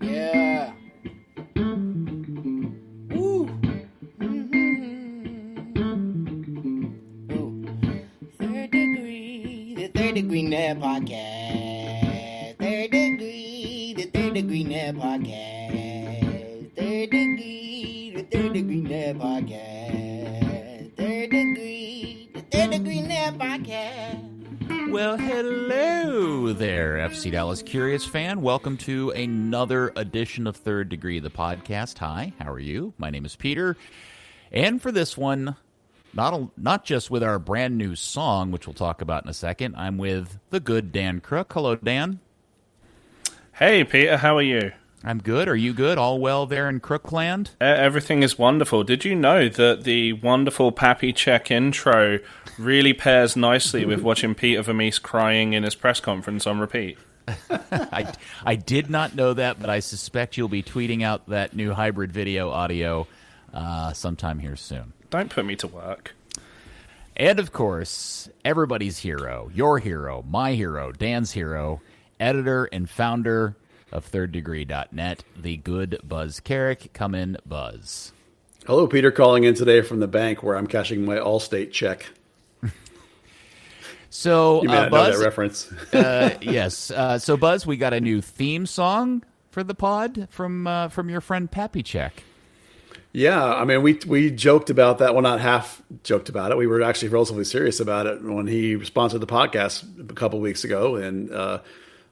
Yeah. Woo. Ooh. Third Degree, the Third Degree Net Podcast. Third Degree, the Third Degree Net Podcast. Third Degree, the Third Degree Net Podcast. Third Degree, the Third Degree Net Podcast. Well, hello there, FC Dallas Curious fan. Welcome to another edition of Third Degree, the podcast. Hi, how are you? My name is Peter. And for this one, not just with our brand new song, which we'll talk about in a second, I'm with the good Dan Crook. Hello, Dan. Hey, Peter, how are you? I'm good. Are you good? All well there in Crookland? Everything is wonderful. Did you know that the wonderful Pappy Check intro really pairs nicely with watching Peter Vermes crying in his press conference on repeat? I did not know that, but I suspect you'll be tweeting out that new hybrid video audio sometime here soon. Don't put me to work. And, of course, everybody's hero, your hero, my hero, Dan's hero, editor and founder of thirddegree.net, the good Buzz Carrick. Come in, Buzz. Hello, Peter, calling in today from the bank where I'm cashing my Allstate check. So, you may not Buzz, know that reference. Yes. So, Buzz, we got a new theme song for the pod from your friend Pappy Check. Yeah, I mean, we joked about that. Well, not half joked about it. We were actually relatively serious about it when he sponsored the podcast a couple of weeks ago, and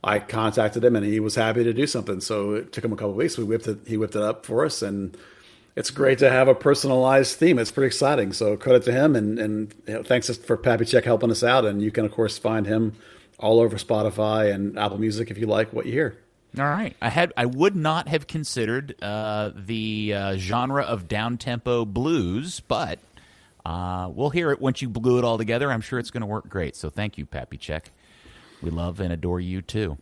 I contacted him, and he was happy to do something. So it took him a couple of weeks. He whipped it up for us, and it's great to have a personalized theme. It's pretty exciting. So credit to him, and thanks for Pappy Check helping us out. And you can, of course, find him all over Spotify and Apple Music if you like what you hear. All right. I would not have considered the genre of down-tempo blues, but we'll hear it once you glue it all together. I'm sure it's going to work great. So thank you, Pappy Check. We love and adore you, too.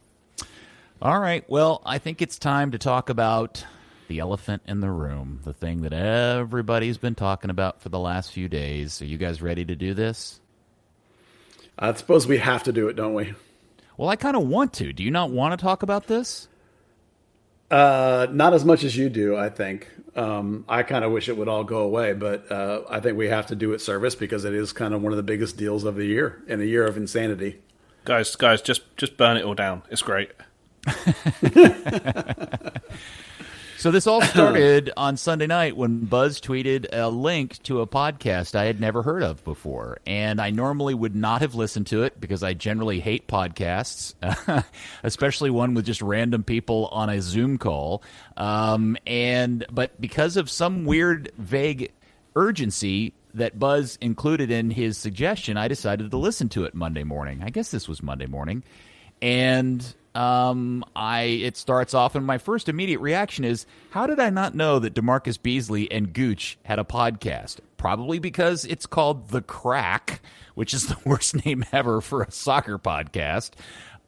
All right. Well, I think it's time to talk about the elephant in the room, the thing that everybody's been talking about for the last few days. Are you guys ready to do this? I suppose we have to do it, don't we? Well, I kind of want to. Do you not want to talk about this? Not as much as you do, I think. I kind of wish it would all go away, but I think we have to do it service because it is kind of one of the biggest deals of the year, in a year of insanity. Guys, just burn it all down. It's great. So this all started on Sunday night when Buzz tweeted a link to a podcast I had never heard of before. And I normally would not have listened to it because I generally hate podcasts, especially one with just random people on a Zoom call. But because of some weird, vague urgency that Buzz included in his suggestion, I decided to listen to it Monday morning. I guess this was Monday morning. And it starts off, and my first immediate reaction is, how did I not know that DeMarcus Beasley and Gooch had a podcast? Probably because it's called The Crack, which is the worst name ever for a soccer podcast.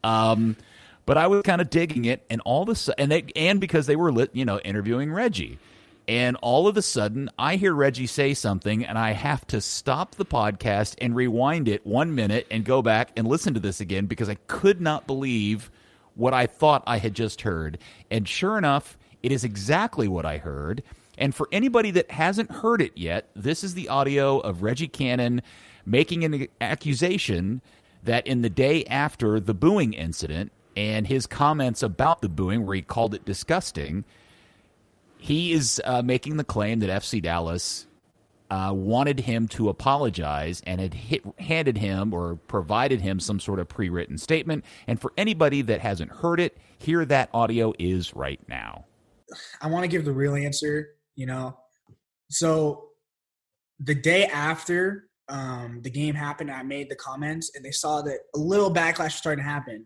But I was kind of digging it, and all of a sudden, and because they were interviewing Reggie. And all of a sudden, I hear Reggie say something, and I have to stop the podcast and rewind it 1 minute and go back and listen to this again because I could not believe what I thought I had just heard. And sure enough, it is exactly what I heard. And for anybody that hasn't heard it yet, this is the audio of Reggie Cannon making an accusation that in the day after the booing incident and his comments about the booing, where he called it disgusting, he is making the claim that FC Dallas wanted him to apologize and had handed him or provided him some sort of pre-written statement. And for anybody that hasn't heard it, here that audio is right now. I want to give the real answer, So the day after the game happened, I made the comments, and they saw that a little backlash was starting to happen.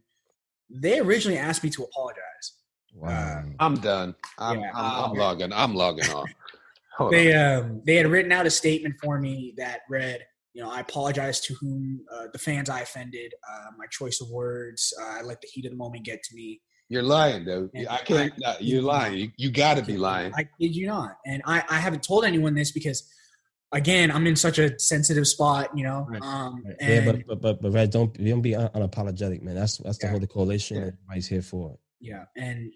They originally asked me to apologize. Wow. I'm done. I'm logging off. They had written out a statement for me that read, I apologize to whom the fans I offended. My choice of words, I let the heat of the moment get to me. You're lying, dude. You're lying. You got to be lying. I kid you not. And I haven't told anyone this because again, I'm in such a sensitive spot, Right. And but Reg, don't be unapologetic, man. That's the whole coalition that everybody's here for. Yeah, and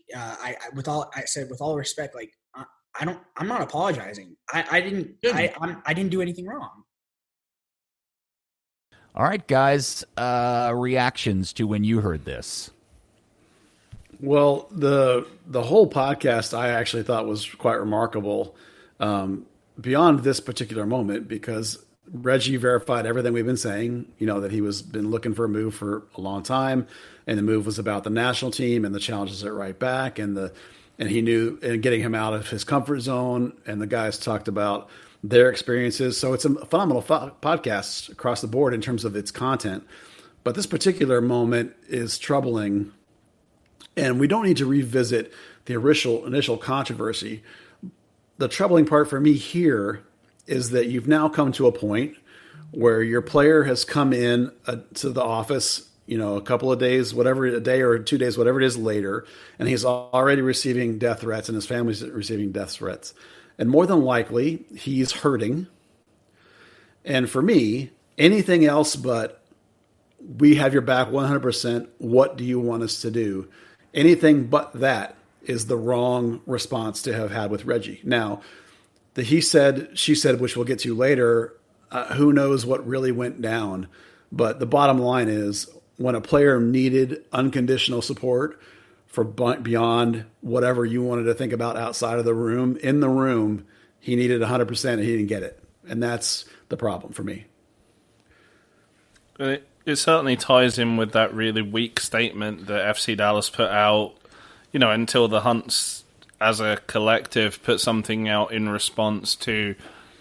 with all respect, like I'm not apologizing. I didn't do anything wrong. All right, guys. Reactions to when you heard this. Well, the whole podcast I actually thought was quite remarkable, beyond this particular moment, because Reggie verified everything we've been saying. That he was been looking for a move for a long time, and the move was about the national team and the challenges at right back, and he knew, and getting him out of his comfort zone. And the guys talked about their experiences. So it's a phenomenal podcast across the board in terms of its content. But this particular moment is troubling. And we don't need to revisit the initial controversy. The troubling part for me here is that you've now come to a point where your player has come in to the office, a couple of days, a day or 2 days, whatever it is later, and he's already receiving death threats and his family's receiving death threats. And more than likely, he's hurting. And for me, anything else but we have your back 100%, what do you want us to do? Anything but that is the wrong response to have had with Reggie. Now, the he said, she said, which we'll get to later, who knows what really went down. But the bottom line is, when a player needed unconditional support for beyond whatever you wanted to think about outside of the room, in the room, he needed 100% and he didn't get it. And that's the problem for me. It certainly ties in with that really weak statement that FC Dallas put out, until the Hunts as a collective put something out in response to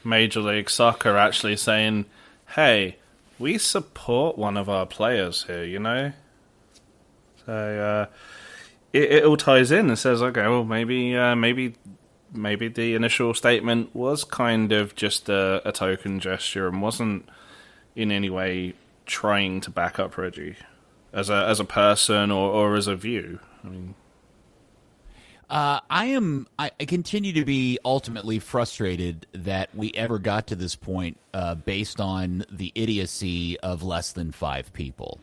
Major League Soccer actually saying, hey, we support one of our players here, So it all ties in and says, okay, well, maybe the initial statement was kind of just a token gesture and wasn't in any way trying to back up Reggie as a person or as a view. I mean, I continue to be ultimately frustrated that we ever got to this point based on the idiocy of less than 5 people.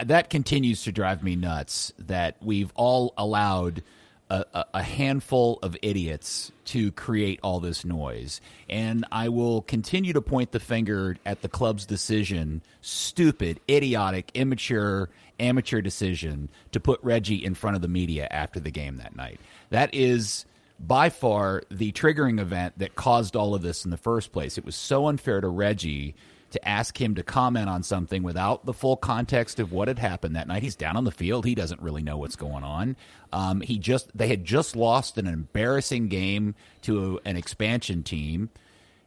That continues to drive me nuts, that we've all allowed a handful of idiots to create all this noise. And I will continue to point the finger at the club's decision, stupid, idiotic, immature, amateur decision to put Reggie in front of the media after the game that night. That is by far the triggering event that caused all of this in the first place. It was so unfair to Reggie to ask him to comment on something without the full context of what had happened that night. He's down on the field. He doesn't really know what's going on. They had just lost an embarrassing game to an expansion team.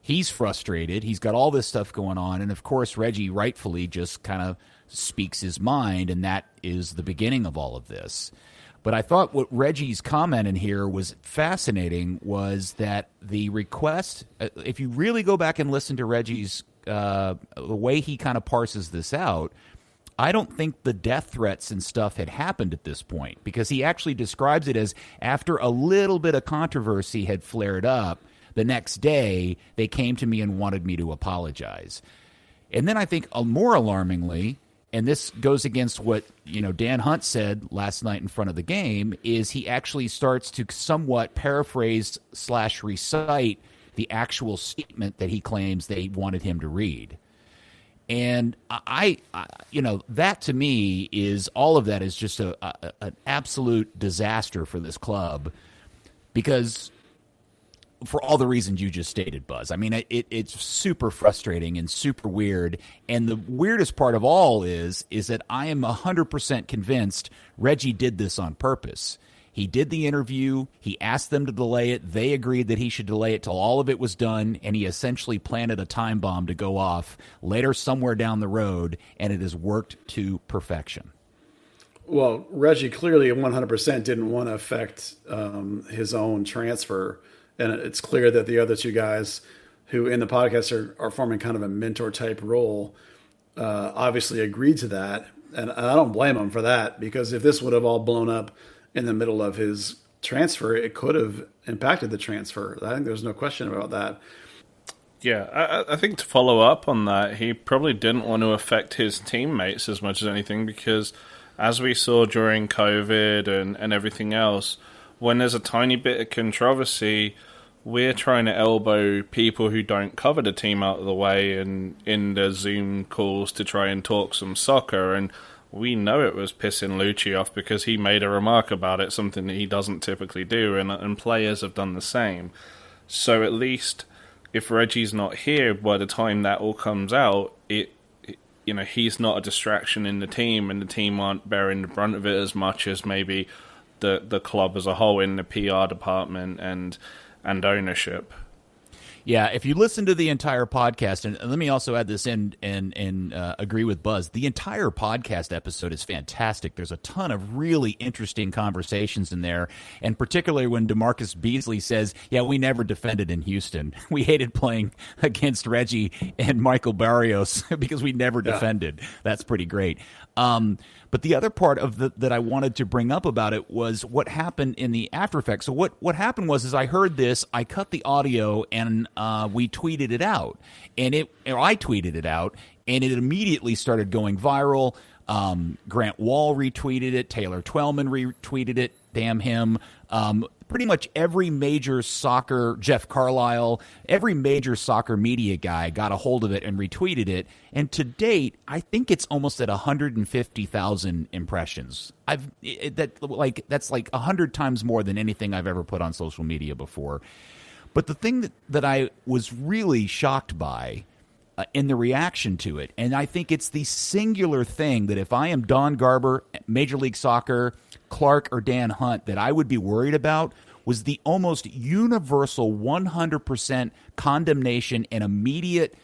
He's frustrated. He's got all this stuff going on. And, of course, Reggie rightfully just kind of speaks his mind, and that is the beginning of all of this. But I thought what Reggie's comment in here was fascinating was that the request, if you really go back and listen to Reggie's the way he kind of parses this out, I don't think the death threats and stuff had happened at this point, because he actually describes it as after a little bit of controversy had flared up, the next day they came to me and wanted me to apologize. And then I think more alarmingly, and this goes against what Dan Hunt said last night in front of the game, is he actually starts to somewhat paraphrase / recite the actual statement that he claims they wanted him to read. And I that to me is, all of that is just an absolute disaster for this club, because for all the reasons you just stated, Buzz. I mean, it's super frustrating and super weird. And the weirdest part of all is that I am 100% convinced Reggie did this on purpose. He did the interview. He asked them to delay it. They agreed that he should delay it till all of it was done, and he essentially planted a time bomb to go off later somewhere down the road, and it has worked to perfection. Well, Reggie clearly 100% didn't want to affect his own transfer, and it's clear that the other two guys who in the podcast are forming kind of a mentor-type role obviously agreed to that, and I don't blame them for that, because if this would have all blown up in the middle of his transfer, it could have impacted the transfer. I think there's no question about that. Yeah, I think to follow up on that, he probably didn't want to affect his teammates as much as anything, because as we saw during COVID and everything else, when there's a tiny bit of controversy, we're trying to elbow people who don't cover the team out of the way and in the Zoom calls to try and talk some soccer. And we know it was pissing Lucci off because he made a remark about it, something that he doesn't typically do, and players have done the same. So at least if Reggie's not here by the time that all comes out, he's not a distraction in the team, and the team aren't bearing the brunt of it as much as maybe the club as a whole in the PR department and ownership. Yeah, if you listen to the entire podcast, and let me also add this in and agree with Buzz, the entire podcast episode is fantastic. There's a ton of really interesting conversations in there, and particularly when DeMarcus Beasley says, yeah, we never defended in Houston. We hated playing against Reggie and Michael Barrios because we never defended. That's pretty great. But the other part of that I wanted to bring up about it was what happened in the after effects. So what happened was I heard this, I cut the audio, and we tweeted it out. I tweeted it out, and it immediately started going viral. Grant Wall retweeted it. Taylor Twellman retweeted it. Damn him. Pretty much every major soccer, Jeff Carlisle, every major soccer media guy got a hold of it and retweeted it. And to date, I think it's almost at 150,000 impressions. That's like 100 times more than anything I've ever put on social media before. But the thing that I was really shocked by in the reaction to it, and I think it's the singular thing that if I am Don Garber, Major League Soccer, Clark, or Dan Hunt, that I would be worried about, was the almost universal 100% condemnation and immediate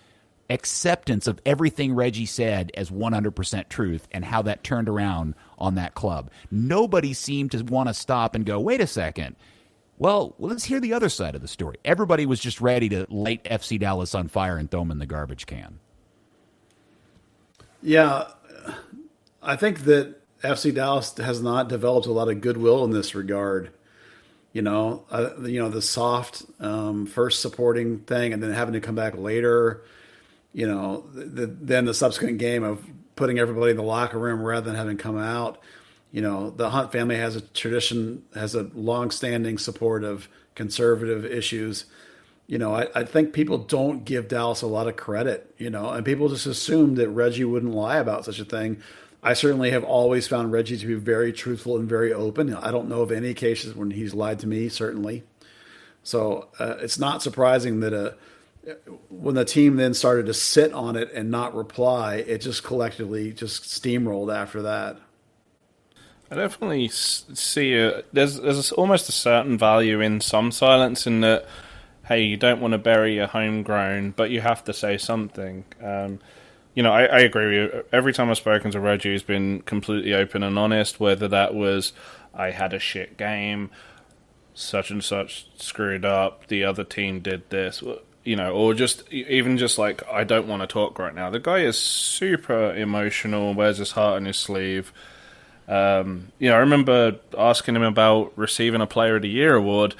acceptance of everything Reggie said as 100% truth, and how that turned around on that club. Nobody seemed to want to stop and go, wait a second. Well, let's hear the other side of the story. Everybody was just ready to light FC Dallas on fire and throw them in the garbage can. Yeah, I think that FC Dallas has not developed a lot of goodwill in this regard. The soft first supporting thing, and then having to come back later. Then the subsequent game of putting everybody in the locker room rather than having come out. The Hunt family has a tradition, has a long-standing support of conservative issues. I think people don't give Dallas a lot of credit, and people just assume that Reggie wouldn't lie about such a thing. I certainly have always found Reggie to be very truthful and very open. I don't know of any cases when he's lied to me, certainly. So it's not surprising that when the team then started to sit on it and not reply, it just collectively just steamrolled after that. I definitely see there's almost a certain value in some silence, in that, hey, you don't want to bury your homegrown, but you have to say something. I agree with you. Every time I've spoken to Reggie, he's been completely open and honest, whether that was, I had a shit game, such and such screwed up, the other team did this, or even just like, I don't want to talk right now. The guy is super emotional, wears his heart on his sleeve. I remember asking him about receiving a Player of the Year award,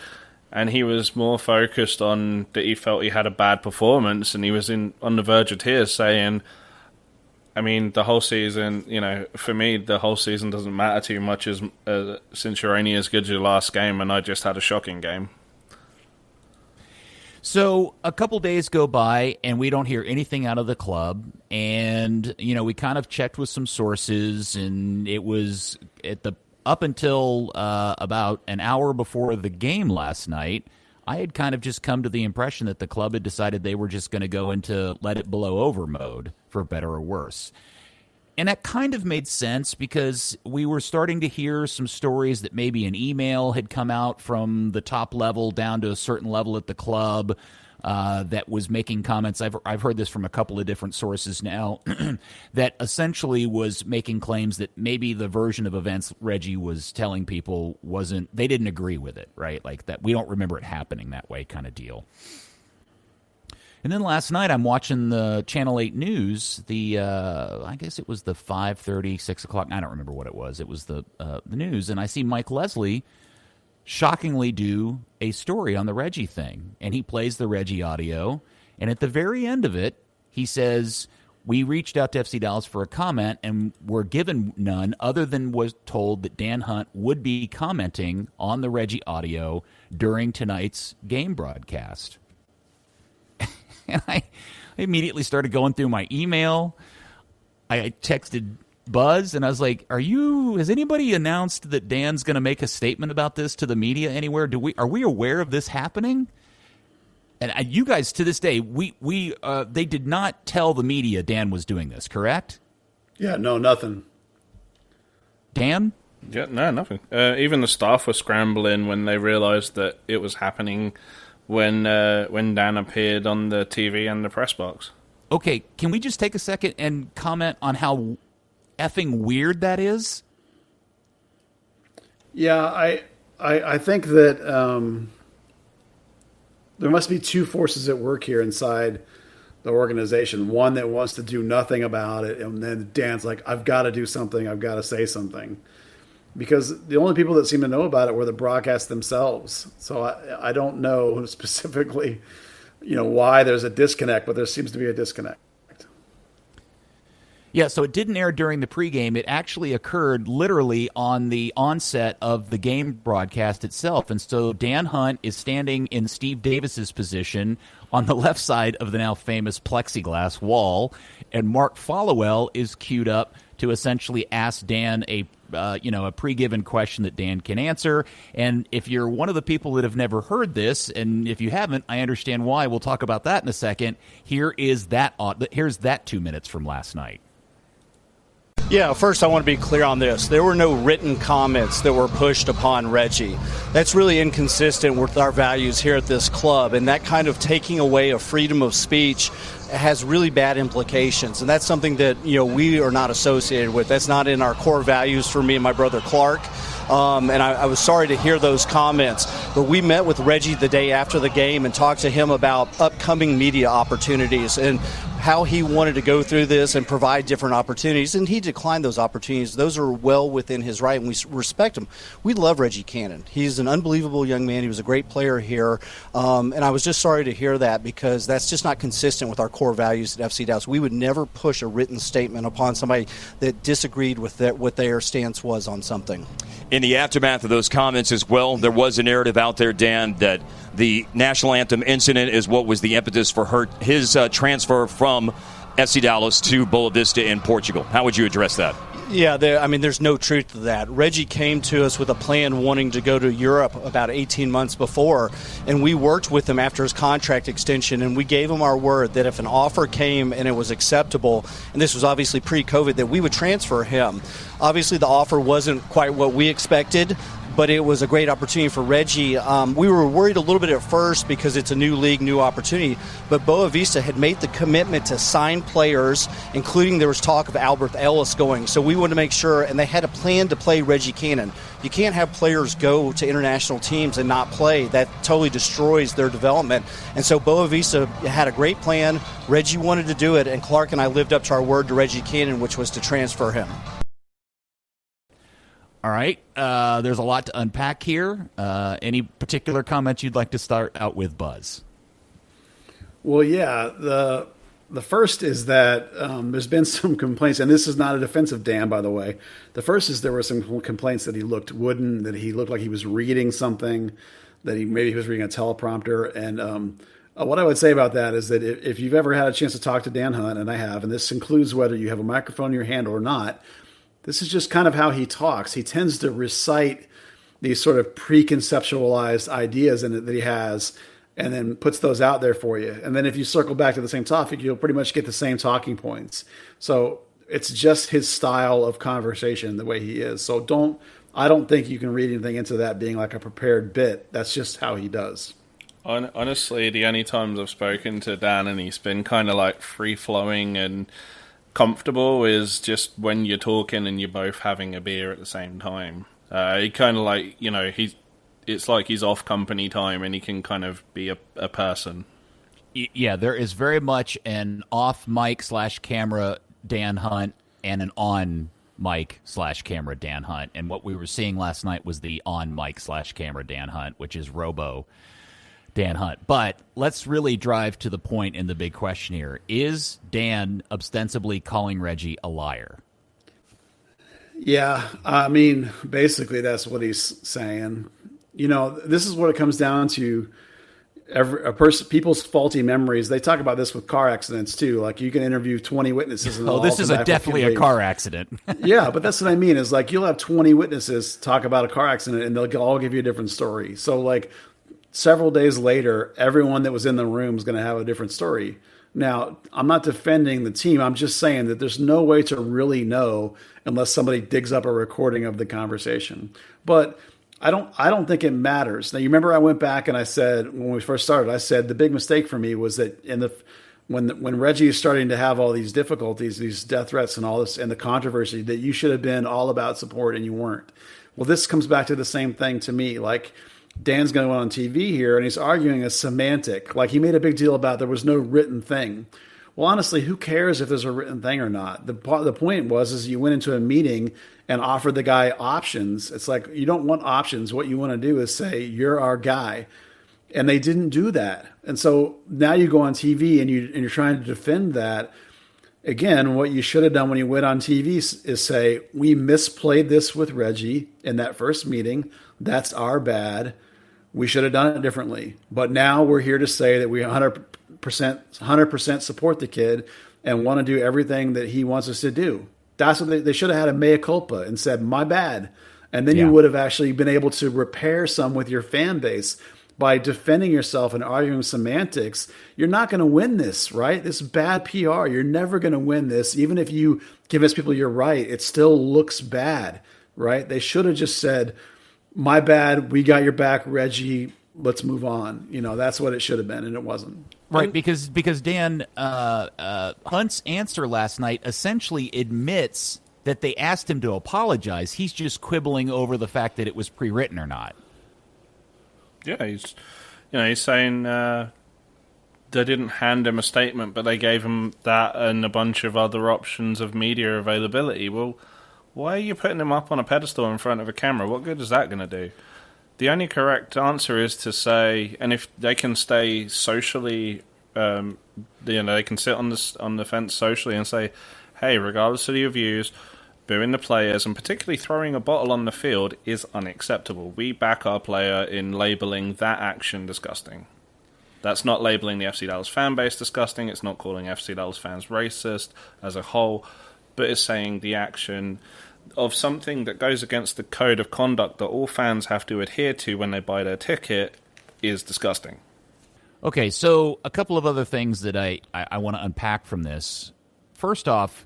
and he was more focused on that he felt he had a bad performance, and he was on the verge of tears, saying, the whole season, for me, the whole season doesn't matter too much since you're only as good as your last game, and I just had a shocking game. So a couple days go by, and we don't hear anything out of the club. And, we kind of checked with some sources, and it was up until about an hour before the game last night, I had kind of just come to the impression that the club had decided they were just going to go into let it blow over mode, for better or worse. And that kind of made sense, because we were starting to hear some stories that maybe an email had come out from the top level down to a certain level at the club that was making comments. I've heard this from a couple of different sources now that essentially was making claims that maybe the version of events Reggie was telling people they didn't agree with it, right? Like that, we don't remember it happening that way kind of deal. And then last night I'm watching the Channel 8 News, I guess it was the 5:30, 6 o'clock, I don't remember what it was. It was the news, and I see Mike Leslie shockingly do a story on the Reggie thing. And he plays the Reggie audio, And at the very end of it, he says, we reached out to FC Dallas for a comment and were given none other than was told that Dan Hunt would be commenting on the Reggie audio during tonight's game broadcast. And I immediately started going through my email. I texted Buzz and I was like, has anybody announced that Dan's going to make a statement about this to the media anywhere? Are we aware of this happening? And you guys, to this day, they did not tell the media Dan was doing this, correct? Yeah, no, nothing. Dan? Yeah, no, nothing. Even the staff were scrambling when they realized that it was happening when Dan appeared on the TV and the press box. Okay, can we just take a second and comment on how effing weird that is? Yeah, I think that there must be two forces at work here inside the organization. One that wants to do nothing about it, and then Dan's like, I've got to do something. I've got to say something. Because the only people that seem to know about it were the broadcasts themselves. So I don't know specifically, why there's a disconnect, but there seems to be a disconnect. Yeah, so it didn't air during the pregame. It actually occurred literally on the onset of the game broadcast itself. And so Dan Hunt is standing in Steve Davis's position on the left side of the now famous plexiglass wall, and Mark Followell is queued up to essentially ask Dan a pre-given question that Dan can answer. And if you're one of the people that have never heard this, and if you haven't, I understand why. We'll talk about that in a second. Here's that 2 minutes from last night. Yeah, first I want to be clear on this. There were no written comments that were pushed upon Reggie. That's really inconsistent with our values here at this club, and that kind of taking away of freedom of speech has really bad implications, and that's something that we are not associated with. That's not in our core values for me and my brother Clark. And I was sorry to hear those comments, but we met with Reggie the day after the game and talked to him about upcoming media opportunities and how he wanted to go through this and provide different opportunities, and he declined those opportunities. Those are well within his right, and we respect him. We love Reggie Cannon. He's an unbelievable young man. He was a great player here, and I was just sorry to hear that because that's just not consistent with our core values at FC Dallas. We would never push a written statement upon somebody that disagreed with what their stance was on something. In the aftermath of those comments as well, there was a narrative out there, Dan, that the national anthem incident is what was the impetus for his transfer from FC Dallas to Boa Vista in Portugal. How would you address that? Yeah, there's no truth to that. Reggie came to us with a plan wanting to go to Europe about 18 months before, and we worked with him after his contract extension, and we gave him our word that if an offer came and it was acceptable, and this was obviously pre-COVID, that we would transfer him. Obviously, the offer wasn't quite what we expected, but it was a great opportunity for Reggie. We were worried a little bit at first because it's a new league, new opportunity, but Boa Vista had made the commitment to sign players, including there was talk of Albert Ellis going. So we wanted to make sure, and they had a plan to play Reggie Cannon. You can't have players go to international teams and not play. That totally destroys their development. And so Boa Vista had a great plan. Reggie wanted to do it, and Clark and I lived up to our word to Reggie Cannon, which was to transfer him. All right. There's a lot to unpack here. Any particular comments you'd like to start out with, Buzz? Well, yeah. The first is that there's been some complaints, and this is not a defense of Dan, by the way. The first is there were some complaints that he looked wooden, that he looked like he was reading something, that maybe he was reading a teleprompter. And what I would say about that is that if you've ever had a chance to talk to Dan Hunt, and I have, and this includes whether you have a microphone in your hand or not, this is just kind of how he talks. He tends to recite these sort of preconceptualized ideas that he has and then puts those out there for you. And then if you circle back to the same topic, you'll pretty much get the same talking points. So it's just his style of conversation, the way he is. So I don't think you can read anything into that being like a prepared bit. That's just how he does. Honestly, the only times I've spoken to Dan and he's been kind of like free-flowing and comfortable is just when you're talking and you're both having a beer at the same time. He kind of like, it's like he's off company time and he can kind of be a person. Yeah, there is very much an off mic / camera Dan Hunt and an on mic / camera Dan Hunt. And what we were seeing last night was the on mic / camera Dan Hunt, which is Robo Dan Hunt. But let's really drive to the point in the big question here. Is Dan ostensibly calling Reggie a liar? Yeah, I mean, basically that's what he's saying. This is what it comes down to. People's faulty memories. They talk about this with car accidents too. Like you can interview 20 witnesses. And this is definitely a car accident. Yeah, but that's what I mean. Is like you'll have 20 witnesses talk about a car accident, and they'll all give you a different story. So like several days later, everyone that was in the room is going to have a different story. Now, I'm not defending the team. I'm just saying that there's no way to really know unless somebody digs up a recording of the conversation. But I don't think it matters. Now, you remember I went back and I said, when we first started, I said the big mistake for me was that when Reggie is starting to have all these difficulties, these death threats and all this, and the controversy, that you should have been all about support and you weren't. Well, this comes back to the same thing to me. Like Dan's going on TV here and he's arguing a semantic. Like he made a big deal about there was no written thing. Well, honestly, who cares if there's a written thing or not? The point was you went into a meeting and offered the guy options. It's like you don't want options. What you want to do is say, you're our guy. And they didn't do that. And so now you go on TV and you're trying to defend that. Again, what you should have done when you went on TV is say, we misplayed this with Reggie in that first meeting. That's our bad. We should have done it differently. But now we're here to say that we 100% support the kid and want to do everything that he wants us to do. That's what they should have had a mea culpa and said, my bad. And then you would have actually been able to repair some with your fan base by defending yourself and arguing semantics. You're not going to win this, right? This is bad PR. You're never going to win this. Even if you convince people you're right, it still looks bad, right? They should have just said, my bad. We got your back, Reggie. Let's move on. That's what it should have been, and it wasn't. Right, because Dan Hunt's answer last night essentially admits that they asked him to apologize. He's just quibbling over the fact that it was pre-written or not. Yeah, he's saying they didn't hand him a statement, but they gave him that and a bunch of other options of media availability. Well, why are you putting him up on a pedestal in front of a camera? What good is that going to do? The only correct answer is to say, and if they can stay socially, they can sit on the fence socially and say, hey, regardless of your views, booing the players and particularly throwing a bottle on the field is unacceptable. We back our player in labeling that action disgusting. That's not labeling the FC Dallas fan base disgusting. It's not calling FC Dallas fans racist as a whole, but it's saying the action of something that goes against the code of conduct that all fans have to adhere to when they buy their ticket is disgusting. Okay, so a couple of other things that I want to unpack from this. First off,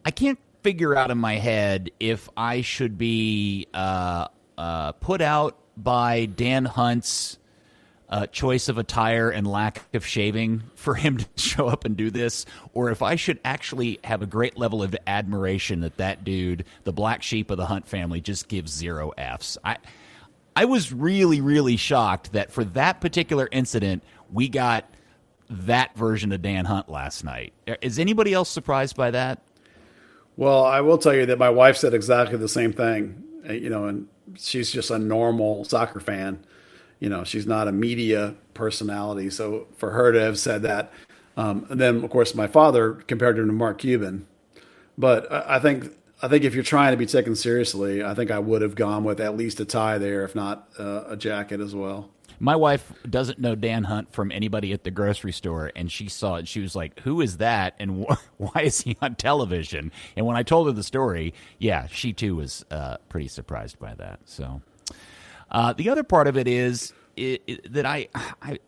I can't figure out in my head if I should be put out by Dan Hunt's choice of attire and lack of shaving for him to show up and do this, or if I should actually have a great level of admiration that dude, the black sheep of the Hunt family, just gives 0 Fs. I was really, really shocked that for that particular incident, we got that version of Dan Hunt last night. Is anybody else surprised by that? Well, I will tell you that my wife said exactly the same thing, and she's just a normal soccer fan. She's not a media personality. So for her to have said that, and then of course my father compared him to Mark Cuban. But I think if you're trying to be taken seriously, I think I would have gone with at least a tie there, if not a jacket as well. My wife doesn't know Dan Hunt from anybody at the grocery store, and she saw it. She was like, who is that, and why is he on television? And when I told her the story, yeah, she too was pretty surprised by that. So the other part of it is that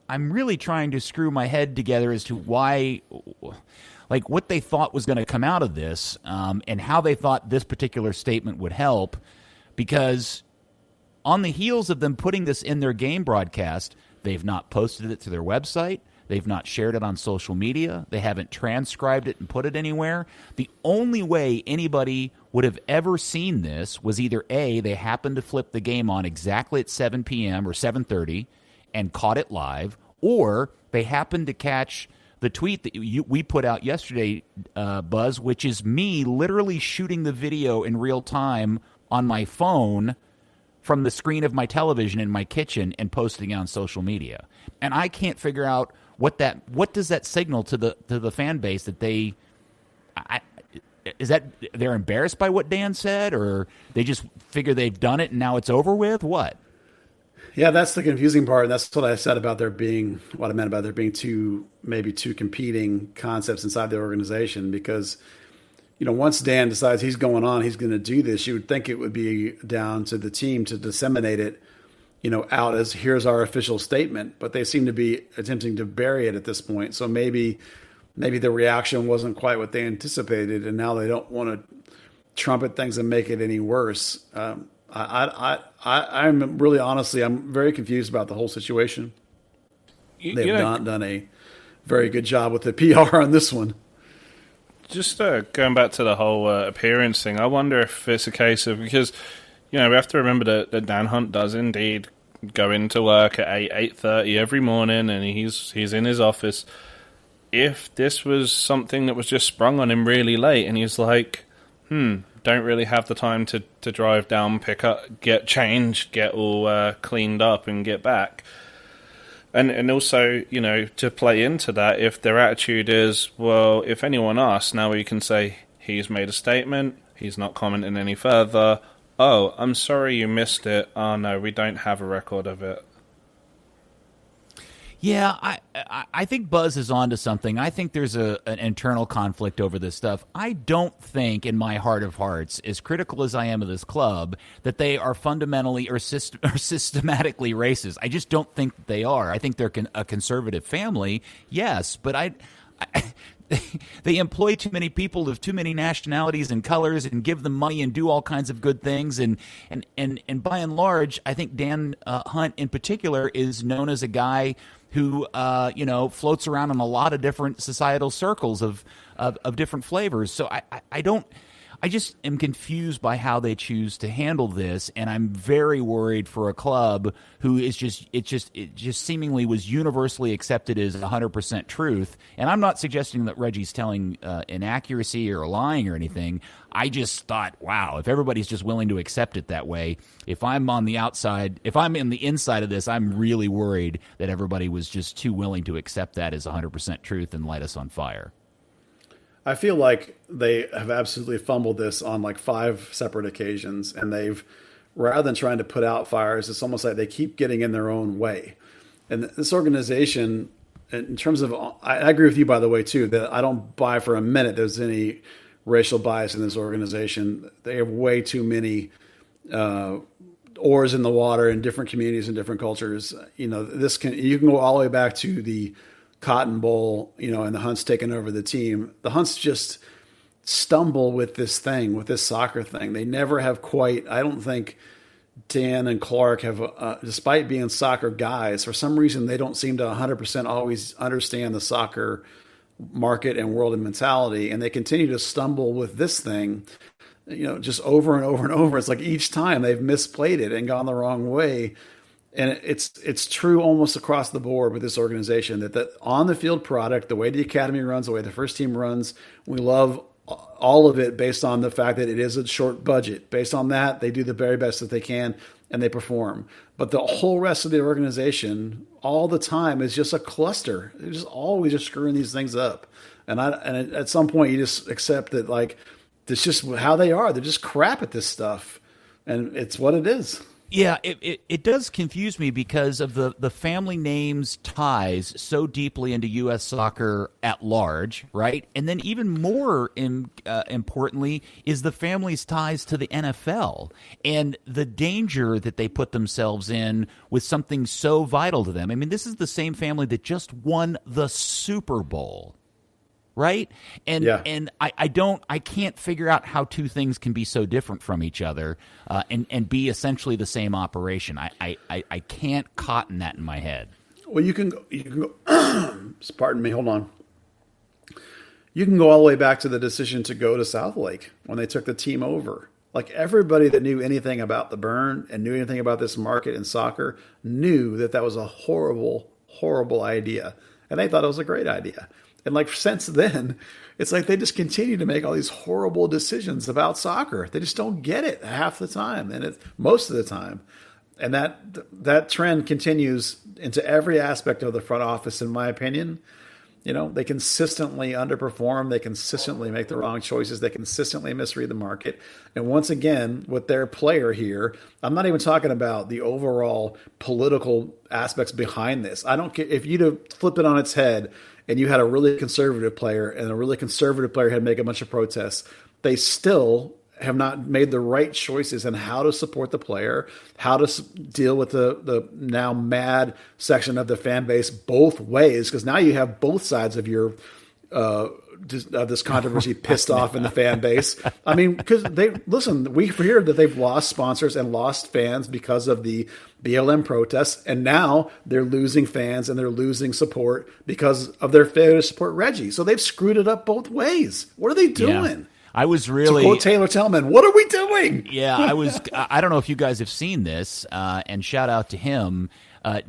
I'm really trying to screw my head together as to why, like what they thought was going to come out of this, and how they thought this particular statement would help, because on the heels of them putting this in their game broadcast, they've not posted it to their website. They've not shared it on social media. They haven't transcribed it and put it anywhere. The only way anybody would have ever seen this was either A, they happened to flip the game on exactly at 7 p.m. or 7:30 and caught it live, or they happened to catch the tweet that we put out yesterday, Buzz, which is me literally shooting the video in real time on my phone from the screen of my television in my kitchen and posting it on social media. And I can't figure out what does that signal to the fan base that is that they're embarrassed by what Dan said, or they just figure they've done it and now it's over with? What? Yeah, that's the confusing part. That's what I said about there being two competing concepts inside the organization, because once Dan decides he's going on, he's going to do this, you would think it would be down to the team to disseminate it, out as here's our official statement, but they seem to be attempting to bury it at this point. So maybe the reaction wasn't quite what they anticipated, and now they don't want to trumpet things and make it any worse. I'm really, honestly, I'm very confused about the whole situation. They've not done a very good job with the PR on this one. Just going back to the whole appearance thing, I wonder if it's a case of, because we have to remember that Dan Hunt does indeed go into work at 8:30 every morning, and he's in his office. If this was something that was just sprung on him really late, and he's like, don't really have the time to drive down, pick up, get changed, get all cleaned up, and get back. And also, to play into that, if their attitude is, well, if anyone asks, now we can say, he's made a statement, he's not commenting any further. Oh, I'm sorry you missed it. Oh, no, we don't have a record of it. Yeah, I think Buzz is onto something. I think there's an internal conflict over this stuff. I don't think, in my heart of hearts, as critical as I am of this club, that they are fundamentally or systematically racist. I just don't think that they are. I think they're a conservative family, yes, but they employ too many people of too many nationalities and colors and give them money and do all kinds of good things. And by and large, I think Dan Hunt in particular is known as a guy who floats around in a lot of different societal circles of different flavors. So I just am confused by how they choose to handle this, and I'm very worried for a club who is it just seemingly was universally accepted as 100% truth. And I'm not suggesting that Reggie's telling inaccuracy or lying or anything. I just thought, wow, if everybody's just willing to accept it that way, if I'm on the outside, if I'm in the inside of this, I'm really worried that everybody was just too willing to accept that as 100% truth and light us on fire. I feel like they have absolutely fumbled this on like 5 separate occasions, and they've, rather than trying to put out fires, it's almost like they keep getting in their own way. And this organization, in terms of, I agree with you, by the way, too, that I don't buy for a minute there's any racial bias in this organization. They have way too many oars in the water in different communities and different cultures. You can go all the way back to the Cotton Bowl, and the Hunts taking over the team. The Hunts just stumble with this soccer thing. They never have quite, I don't think Dan and Clark have, despite being soccer guys, for some reason they don't seem to 100% always understand the soccer market and world and mentality. And they continue to stumble with this thing, just over and over and over. It's like each time they've misplayed it and gone the wrong way. And it's true almost across the board with this organization that the on the field product, the way the academy runs, the way the first team runs, we love all of it based on the fact that it is a short budget. Based on that, they do the very best that they can and they perform. But the whole rest of the organization all the time is just a cluster. They're just always just screwing these things up. And at some point you just accept that, like, it's just how they are. They're just crap at this stuff. And it's what it is. Yeah, it does confuse me because of the family names ties so deeply into U.S. soccer at large, right? And then even more importantly is the family's ties to the NFL and the danger that they put themselves in with something so vital to them. I mean, this is the same family that just won the Super Bowl. Right. And I can't figure out how two things can be so different from each other and be essentially the same operation. I can't cotton that in my head. Well, you can go pardon me. Hold on. You can go all the way back to the decision to go to South Lake when they took the team over. Like, everybody that knew anything about the Burn and knew anything about this market in soccer knew that was a horrible, horrible idea. And they thought it was a great idea. And like since then, it's like they just continue to make all these horrible decisions about soccer. They just don't get it half the time, and most of the time. And that trend continues into every aspect of the front office, in my opinion. They consistently underperform. They consistently make the wrong choices. They consistently misread the market. And once again, with their player here, I'm not even talking about the overall political aspects behind this. I don't care if you'd flip it on its head and you had a really conservative player and a really conservative player had to make a bunch of protests. They still have not made the right choices in how to support the player, how to deal with the now mad section of the fan base both ways, because now you have both sides of your this controversy pissed off in the fan base. I mean, because we hear that they've lost sponsors and lost fans because of the BLM protests, and now they're losing fans and they're losing support because of their failure to support Reggie. So they've screwed it up both ways. What are they doing? Yeah. I was really, to quote Taylor Tellman, what are we doing? Yeah, I don't know if you guys have seen this, and shout out to him.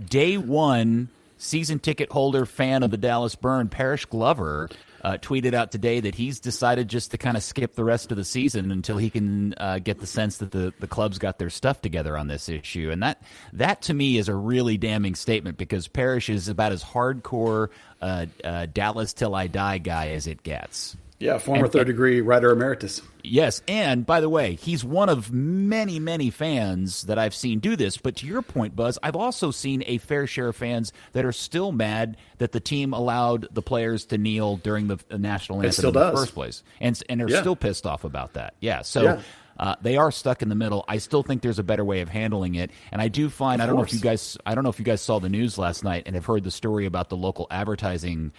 Day one, season ticket holder, fan of the Dallas Burn, Parrish Glover, tweeted out today that he's decided just to kind of skip the rest of the season until he can get the sense that the club's got their stuff together on this issue. And that to me is a really damning statement, because Parrish is about as hardcore Dallas till I die guy as it gets. Yeah, former third-degree writer emeritus. Yes, and by the way, he's one of many, many fans that I've seen do this. But to your point, Buzz, I've also seen a fair share of fans that are still mad that the team allowed the players to kneel during the national anthem in the first place, and are still pissed off about that. Yeah, so. Yeah. They are stuck in the middle. I still think there's a better way of handling it, and I do find I don't know if you guys saw the news last night and have heard the story about the local advertising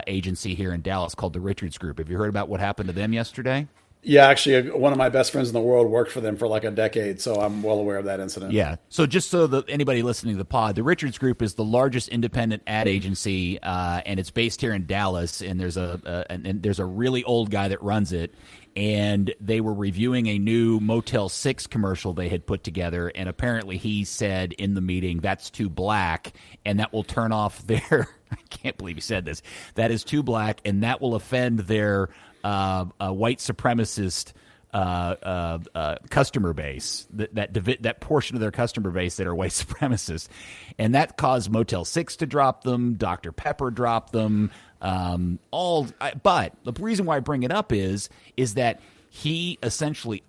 agency here in Dallas called the Richards Group. Have you heard about what happened to them yesterday? Yeah, actually, one of my best friends in the world worked for them for like a decade, so I'm well aware of that incident. Yeah. So just so that anybody listening to the pod, the Richards Group is the largest independent ad agency, and it's based here in Dallas. And there's a really old guy that runs it. And they were reviewing a new Motel 6 commercial they had put together, and apparently he said in the meeting, "That's too black, and that will turn off their." I can't believe he said this. That is too black, and that will offend their white supremacist customer base. That portion of their customer base that are white supremacists, and that caused Motel 6 to drop them. Dr. Pepper dropped them. But the reason why I bring it up is that he essentially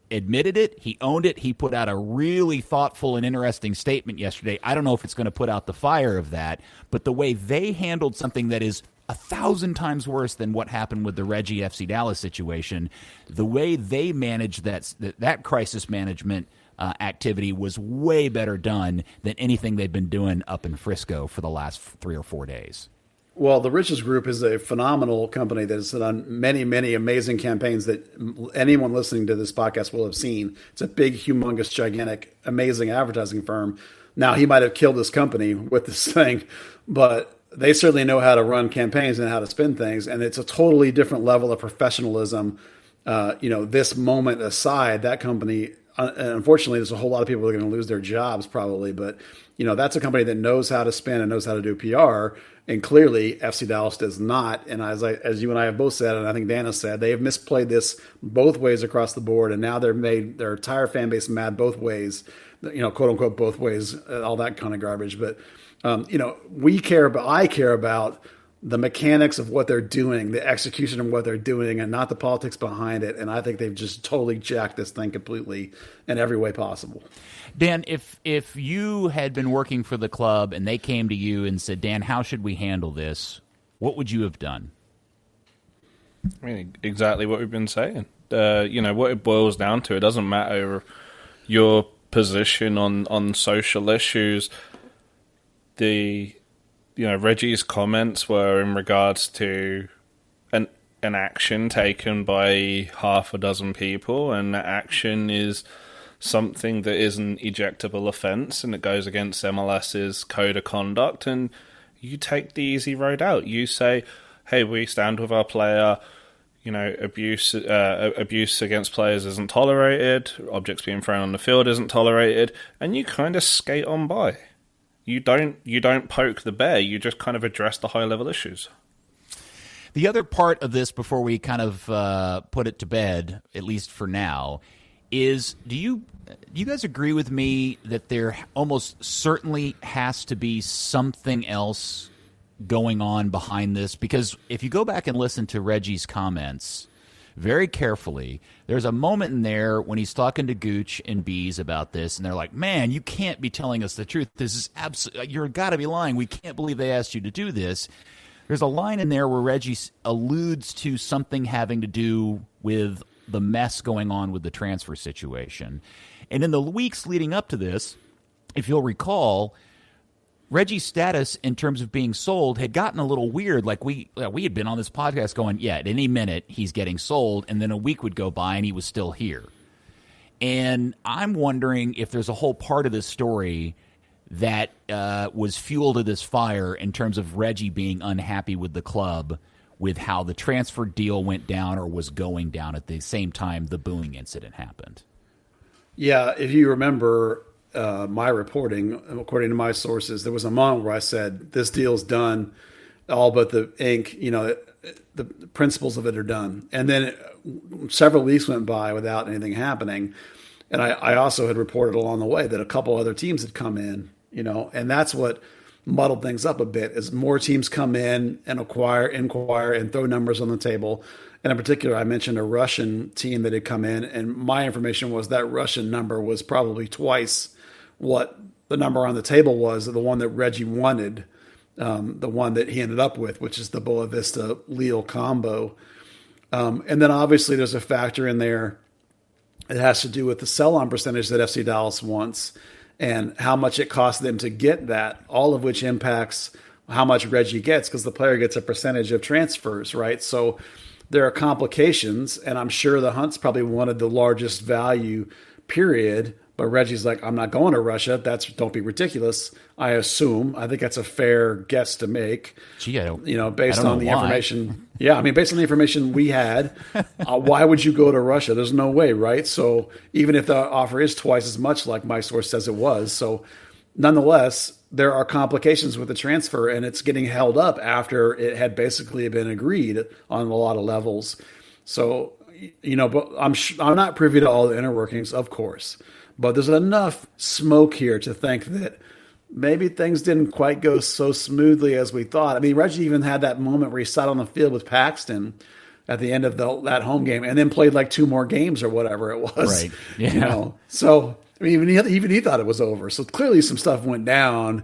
admitted it. He owned it. He put out a really thoughtful and interesting statement yesterday. I don't know if it's going to put out the fire of that, but the way they handled something that is 1,000 times worse than what happened with the Reggie FC Dallas situation, the way they managed that crisis management activity was way better done than anything they've been doing up in Frisco for the last 3 or 4 days. Well, the Richards Group is a phenomenal company that has done many, many amazing campaigns that anyone listening to this podcast will have seen. It's a big, humongous, gigantic, amazing advertising firm. Now, he might have killed his company with this thing, but they certainly know how to run campaigns and how to spin things, and it's a totally different level of professionalism. This moment aside, that company, unfortunately, there's a whole lot of people that are going to lose their jobs probably, but that's a company that knows how to spin and knows how to do PR. And clearly, FC Dallas does not. And as you and I have both said, and I think Dan has said, they have misplayed this both ways across the board. And now they're made their entire fan base mad both ways, quote unquote, both ways, all that kind of garbage. But, I care about the mechanics of what they're doing, the execution of what they're doing, and not the politics behind it. And I think they've just totally jacked this thing completely in every way possible. Dan, if you had been working for the club and they came to you and said, "Dan, how should we handle this?" what would you have done? I mean, exactly what we've been saying. What it boils down to, it doesn't matter your position on social issues. Reggie's comments were in regards to an action taken by half a dozen people, and that action is something that is an ejectable offence, and it goes against MLS's code of conduct, and you take the easy road out. You say, hey, we stand with our player, abuse against players isn't tolerated, objects being thrown on the field isn't tolerated, and you kind of skate on by. You don't poke the bear, you just kind of address the high level issues. The other part of this, before we kind of put it to bed, at least for now, is do you guys agree with me that there almost certainly has to be something else going on behind this? Because if you go back and listen to Reggie's comments very carefully, there's a moment in there when he's talking to Gooch and Bees about this, and they're like, man, you can't be telling us the truth. This is you're got to be lying. We can't believe they asked you to do this. There's a line in there where Reggie alludes to something having to do with the mess going on with the transfer situation. And in the weeks leading up to this, if you'll recall, Reggie's status in terms of being sold had gotten a little weird. Like we had been on this podcast going, yeah, at any minute he's getting sold, and then a week would go by and he was still here. And I'm wondering if there's a whole part of this story that was fuel to this fire in terms of Reggie being unhappy with the club, with how the transfer deal went down or was going down at the same time the booing incident happened. Yeah, if you remember my reporting, according to my sources, there was a moment where I said, this deal's done, all but the ink, the principles of it are done. And then several weeks went by without anything happening. And I also had reported along the way that a couple other teams had come in, and that's what muddled things up a bit, as more teams come in and inquire and throw numbers on the table. And in particular, I mentioned a Russian team that had come in, and my information was that Russian number was probably twice what the number on the table was, the one that Reggie wanted, the one that he ended up with, which is the Boa Vista Lille combo. And then obviously there's a factor in there that has to do with the sell-on percentage that FC Dallas wants and how much it costs them to get that, all of which impacts how much Reggie gets, because the player gets a percentage of transfers, right? So there are complications, and I'm sure the Hunts probably wanted the largest value, period. But Reggie's like, I'm not going to Russia. Don't be ridiculous. I assume. I think that's a fair guess to make. Gee, based on the information. Yeah, based on the information we had, why would you go to Russia? There's no way, right? So even if the offer is twice as much, like my source says it was, so nonetheless, there are complications with the transfer, and it's getting held up after it had basically been agreed on a lot of levels. So, but I'm not privy to all the inner workings, of course. But there's enough smoke here to think that maybe things didn't quite go so smoothly as we thought. Reggie even had that moment where he sat on the field with Paxton at the end of that home game and then played like 2 more games or whatever it was. Right. Yeah. So even he thought it was over. So clearly some stuff went down,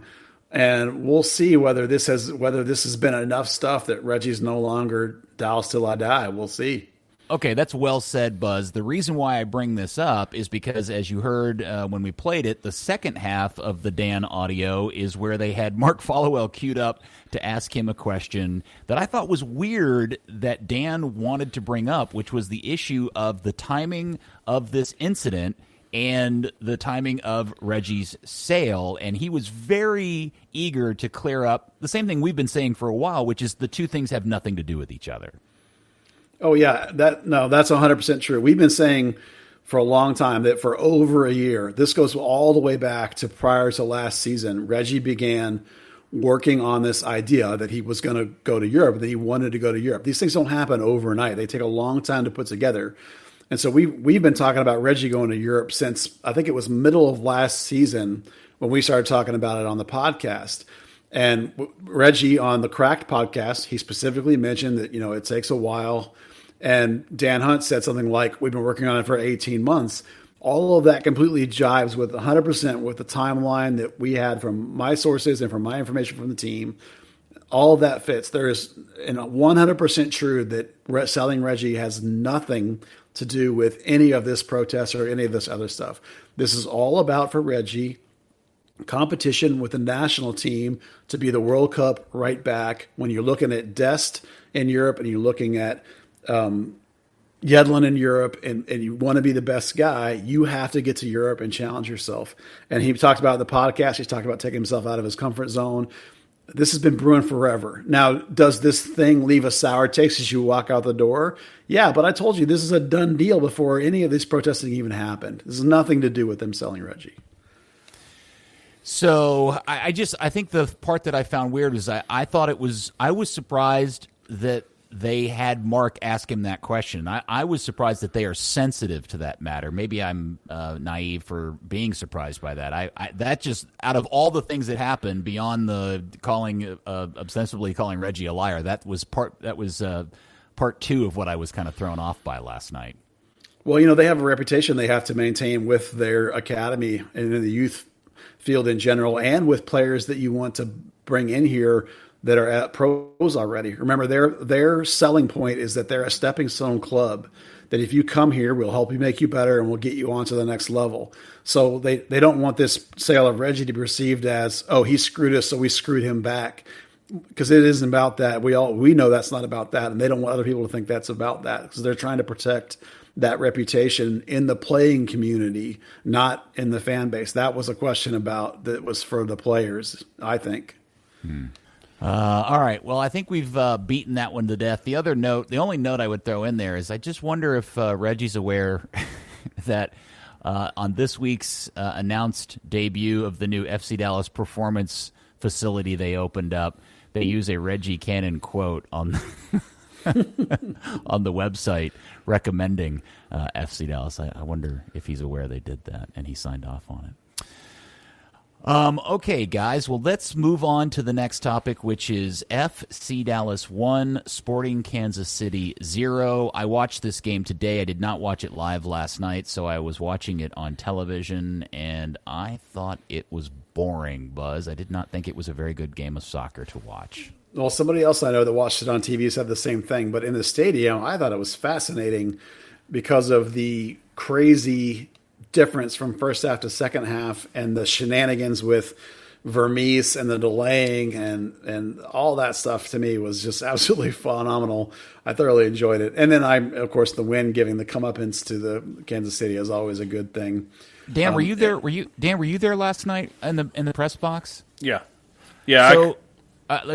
and we'll see whether this has been enough stuff that Reggie's no longer Dallas till I die. We'll see. Okay, that's well said, Buzz. The reason why I bring this up is because, as you heard when we played it, the second half of the Dan audio is where they had Mark Followell queued up to ask him a question that I thought was weird that Dan wanted to bring up, which was the issue of the timing of this incident and the timing of Reggie's sale. And he was very eager to clear up the same thing we've been saying for a while, which is the two things have nothing to do with each other. Oh, yeah, that's 100% true. We've been saying for a long time that for over a year, this goes all the way back to prior to last season, Reggie began working on this idea that he was going to go to Europe, that he wanted to go to Europe. These things don't happen overnight. They take a long time to put together. And so we've been talking about Reggie going to Europe since I think it was middle of last season when we started talking about it on the podcast. And Reggie on the Cracked podcast, he specifically mentioned that, it takes a while. And Dan Hunt said something like, we've been working on it for 18 months. All of that completely jives with 100% with the timeline that we had from my sources and from my information from the team. All of that fits. There is 100% true that selling Reggie has nothing to do with any of this protest or any of this other stuff. This is all about, for Reggie, competition with the national team to be the World Cup right back. When you're looking at Dest in Europe and you're looking at Yedlin in Europe and you want to be the best guy, you have to get to Europe and challenge yourself. And he talked about the podcast. He's talked about taking himself out of his comfort zone. This has been brewing forever. Now, does this thing leave a sour taste as you walk out the door? Yeah, but I told you this is a done deal before any of this protesting even happened. This has nothing to do with them selling Reggie. So I think the part that I found weird was I was surprised that they had Mark ask him that question. I was surprised that they are sensitive to that matter. Maybe I'm naive for being surprised by that. I that just, out of all the things that happened beyond the ostensibly calling Reggie a liar, that was part two of what I was kind of thrown off by last night. Well, they have a reputation they have to maintain with their academy and in the youth field in general, and with players that you want to bring in here that are at pros already. Remember, their selling point is that they're a stepping stone club, that if you come here, we'll help you make you better and we'll get you on to the next level. So they don't want this sale of Reggie to be perceived as, oh, he screwed us, so we screwed him back. Because it isn't about that. We know that's not about that, and they don't want other people to think that's about that, because they're trying to protect that reputation in the playing community, not in the fan base. That was a question that was for the players, I think. All right. Well, I think we've beaten that one to death. The only note I would throw in there is I just wonder if Reggie's aware that on this week's announced debut of the new FC Dallas performance facility they opened up, they use a Reggie Cannon quote on on the website recommending FC Dallas. I wonder if he's aware they did that and he signed off on it. Okay, guys. Well, let's move on to the next topic, which is FC Dallas 1, Sporting Kansas City 0. I watched this game today. I did not watch it live last night, so I was watching it on television, and I thought it was boring, Buzz. I did not think it was a very good game of soccer to watch. Well, somebody else I know that watched it on TV said the same thing, but in the stadium, I thought it was fascinating because of the crazy difference from first half to second half and the shenanigans with Vermes and the delaying and all that stuff. To me was just absolutely phenomenal. I thoroughly enjoyed it. And then of course, the win giving the comeuppance to the Kansas City is always a good thing. Dan, were you there? Were you there last night in the press box? Yeah. So,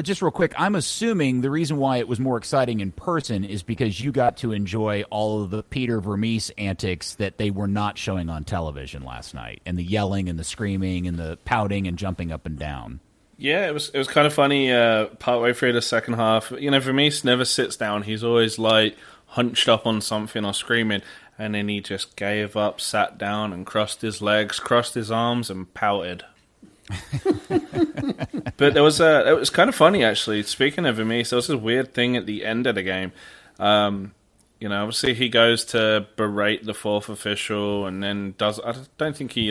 just real quick, I'm assuming the reason why it was more exciting in person is because you got to enjoy all of the Peter Vermes antics that they were not showing on television last night, and the yelling and the screaming and the pouting and jumping up and down. Yeah, it was kind of funny partway through the second half. Vermes never sits down. He's always like hunched up on something or screaming, and then he just gave up, sat down and crossed his legs, crossed his arms and pouted. But it was kind of funny, actually. Speaking of Vermes, there was this weird thing at the end of the game. Obviously he goes to berate the fourth official, and then I don't think he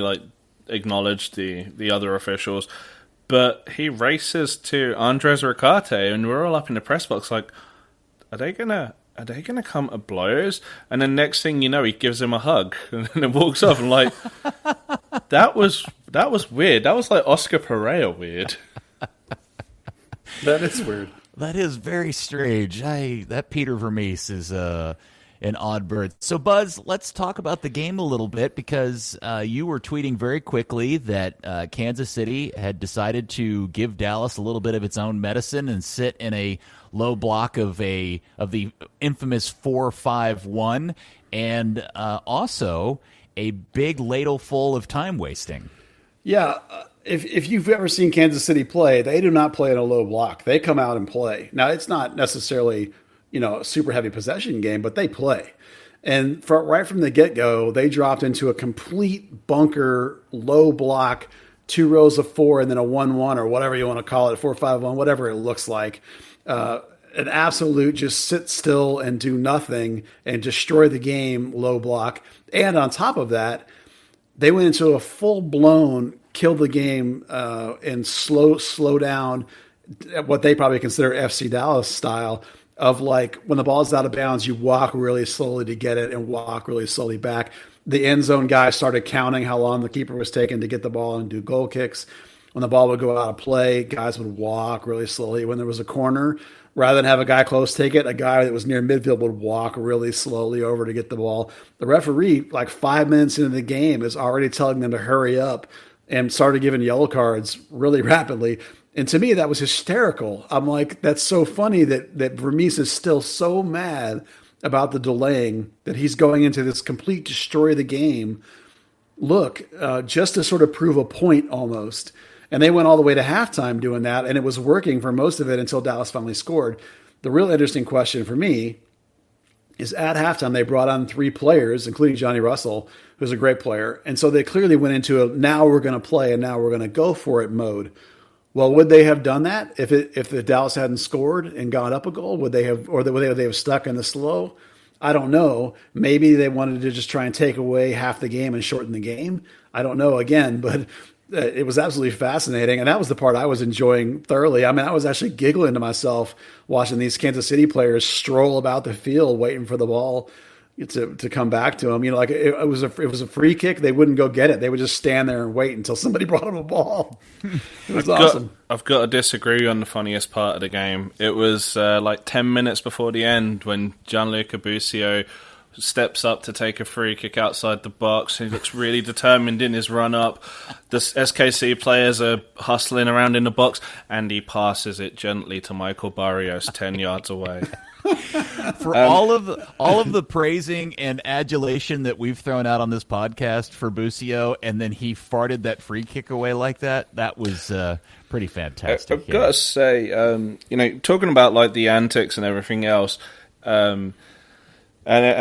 acknowledged the other officials, but he races to Andres Ricarte, and we're all up in the press box like, are they gonna come to blows? And then next thing you know, he gives him a hug and then walks off. And like, that was weird. That was like Oscar Pereira weird. That is weird. That is very strange. That Peter Vermes is an odd bird. So, Buzz, let's talk about the game a little bit, because you were tweeting very quickly that Kansas City had decided to give Dallas a little bit of its own medicine and sit in a low block of the infamous 4-5-1, and also a big ladle full of time wasting. Yeah, if you've ever seen Kansas City play, they do not play in a low block. They come out and play. Now, it's not necessarily a super heavy possession game, but they play. And right from the get-go, they dropped into a complete bunker, low block, 2 rows of 4, and then a 1-1 or whatever you want to call it, 4-5-1, whatever it looks like. An absolute just sit still and do nothing and destroy the game low block. And on top of that, they went into a full-blown kill the game and slow down, what they probably consider FC Dallas style, of like when the ball's out of bounds, you walk really slowly to get it and walk really slowly back. The end zone guys started counting how long the keeper was taking to get the ball and do goal kicks. When the ball would go out of play, guys would walk really slowly. When there was a corner, rather than have a guy close take it, a guy that was near midfield would walk really slowly over to get the ball. The referee, like 5 minutes into the game, is already telling them to hurry up and started giving yellow cards really rapidly. And to me, that was hysterical. I'm like, that's so funny that Vermes is still so mad about the delaying that he's going into this complete destroy the game look, just to sort of prove a point almost. And they went all the way to halftime doing that, and it was working for most of it until Dallas finally scored. The real interesting question for me is at halftime, they brought on 3 players, including Johnny Russell, who's a great player. And so they clearly went into a now we're going to play and now we're going to go for it mode. Well, would they have done that if the Dallas hadn't scored and gone up a goal? Would they have, or would they have stuck in the slow? I don't know. Maybe they wanted to just try and take away half the game and shorten the game. I don't know again, but it was absolutely fascinating. And that was the part I was enjoying thoroughly. I mean, I was actually giggling to myself watching these Kansas City players stroll about the field waiting for the ball to come back to them. You know, like it was a free kick. They wouldn't go get it. They would just stand there and wait until somebody brought them a ball. It was awesome. I've got to disagree on the funniest part of the game. It was like 10 minutes before the end when Gianluca Busio steps up to take a free kick outside the box. He looks really determined in his run up. The SKC players are hustling around in the box, and he passes it gently to Michael Barrios 10 yards away. For all of the praising and adulation that we've thrown out on this podcast for Busio, and then he farted that free kick away like that, that was pretty fantastic. I've got to say, you know, talking about like the antics and everything else, and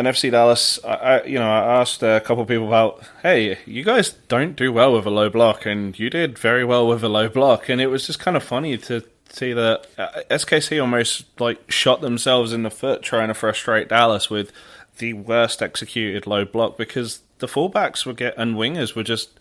FC Dallas, I asked a couple of people about, hey, you guys don't do well with a low block, and you did very well with a low block, and it was just kind of funny to see that SKC almost like shot themselves in the foot trying to frustrate Dallas with the worst executed low block, because the fullbacks and wingers were just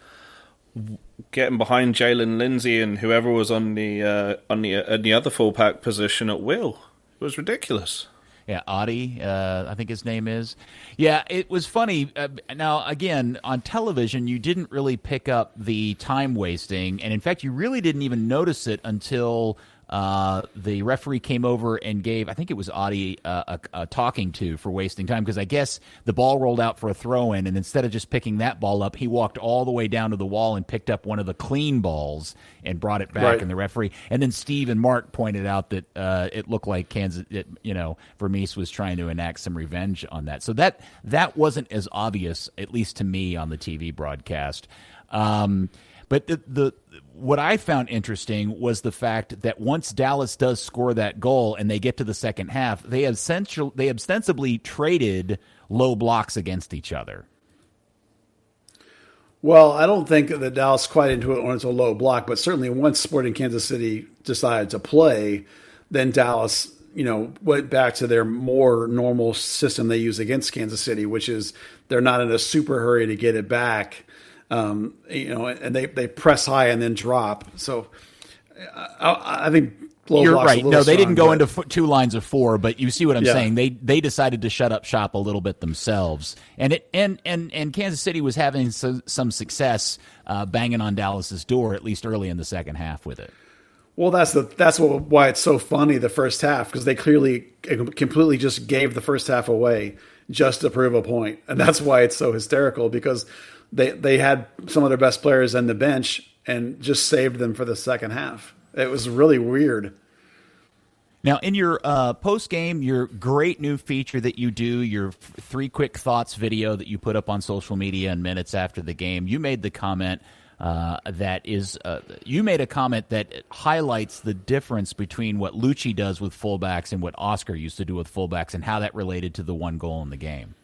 getting behind Jalen Lindsay and whoever was on the other fullback position at will. It was ridiculous. Yeah, Adi, I think his name is. Yeah, it was funny. Now, again, on television, you didn't really pick up the time wasting, and in fact, you really didn't even notice it until the referee came over and gave, I think it was Adi, a talking to for wasting time, because I guess the ball rolled out for a throw-in, and instead of just picking that ball up, he walked all the way down to the wall and picked up one of the clean balls and brought it back. Right. And the referee, and then Steve and Mark pointed out that it looked like Vermes was trying to enact some revenge on that. So that wasn't as obvious, at least to me, on the TV broadcast. But what I found interesting was the fact that once Dallas does score that goal and they get to the second half, they ostensibly traded low blocks against each other. Well, I don't think that Dallas quite into it when it's a low block, but certainly once Sporting Kansas City decided to play, then Dallas, went back to their more normal system they use against Kansas City, which is they're not in a super hurry to get it back. And they press high and then drop. So I think you're right. No, they didn't go into 2 lines of 4, but you see what I'm saying. They decided to shut up shop a little bit themselves, and Kansas City was having some success banging on Dallas's door, at least early in the second half with it. Well, that's why it's so funny the first half, because they clearly completely just gave the first half away just to prove a point, and that's why it's so hysterical, because they had some of their best players on the bench and just saved them for the second half. It was really weird. Now, in your post-game, your great new feature that you do, your 3 quick thoughts video that you put up on social media in minutes after the game, you made the comment that highlights the difference between what Lucci does with fullbacks and what Oscar used to do with fullbacks, and how that related to the 1 goal in the game.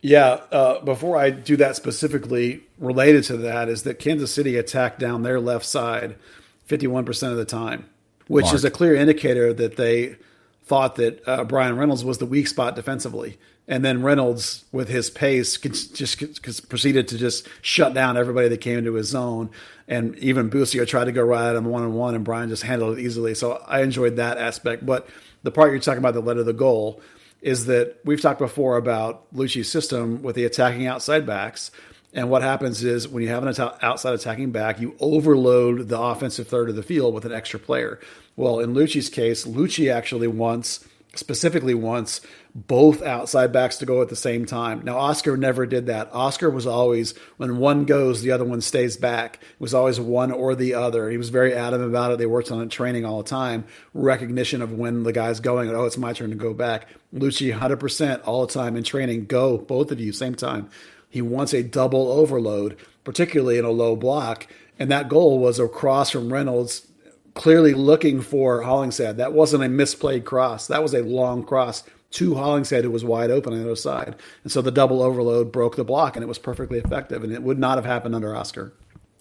Yeah, before I do that specifically, related to that is that Kansas City attacked down their left side 51% of the time, which is a clear indicator that they thought that Brian Reynolds was the weak spot defensively. And then Reynolds, with his pace, just proceeded to just shut down everybody that came into his zone. And even Busio tried to go right at him 1-on-1, and Brian just handled it easily. So I enjoyed that aspect. But the part you're talking about that led to the goal is that we've talked before about Lucci's system with the attacking outside backs. And what happens is when you have an outside attacking back, you overload the offensive third of the field with an extra player. Well, in Lucci's case, Lucci actually specifically wants both outside backs to go at the same time. Now, Oscar never did that. Oscar was always, when one goes, the other one stays back. It was always one or the other. He was very adamant about it. They worked on it training all the time. Recognition of when the guy's going, and, it's my turn to go back. Lucci, 100% all the time in training, go, both of you, same time. He wants a double overload, particularly in a low block. And that goal was a cross from Reynolds clearly looking for Hollingshead. That wasn't a misplayed cross. That was a long cross to Hollingshead, who was wide open on the other side. And so the double overload broke the block, and it was perfectly effective, and it would not have happened under Oscar.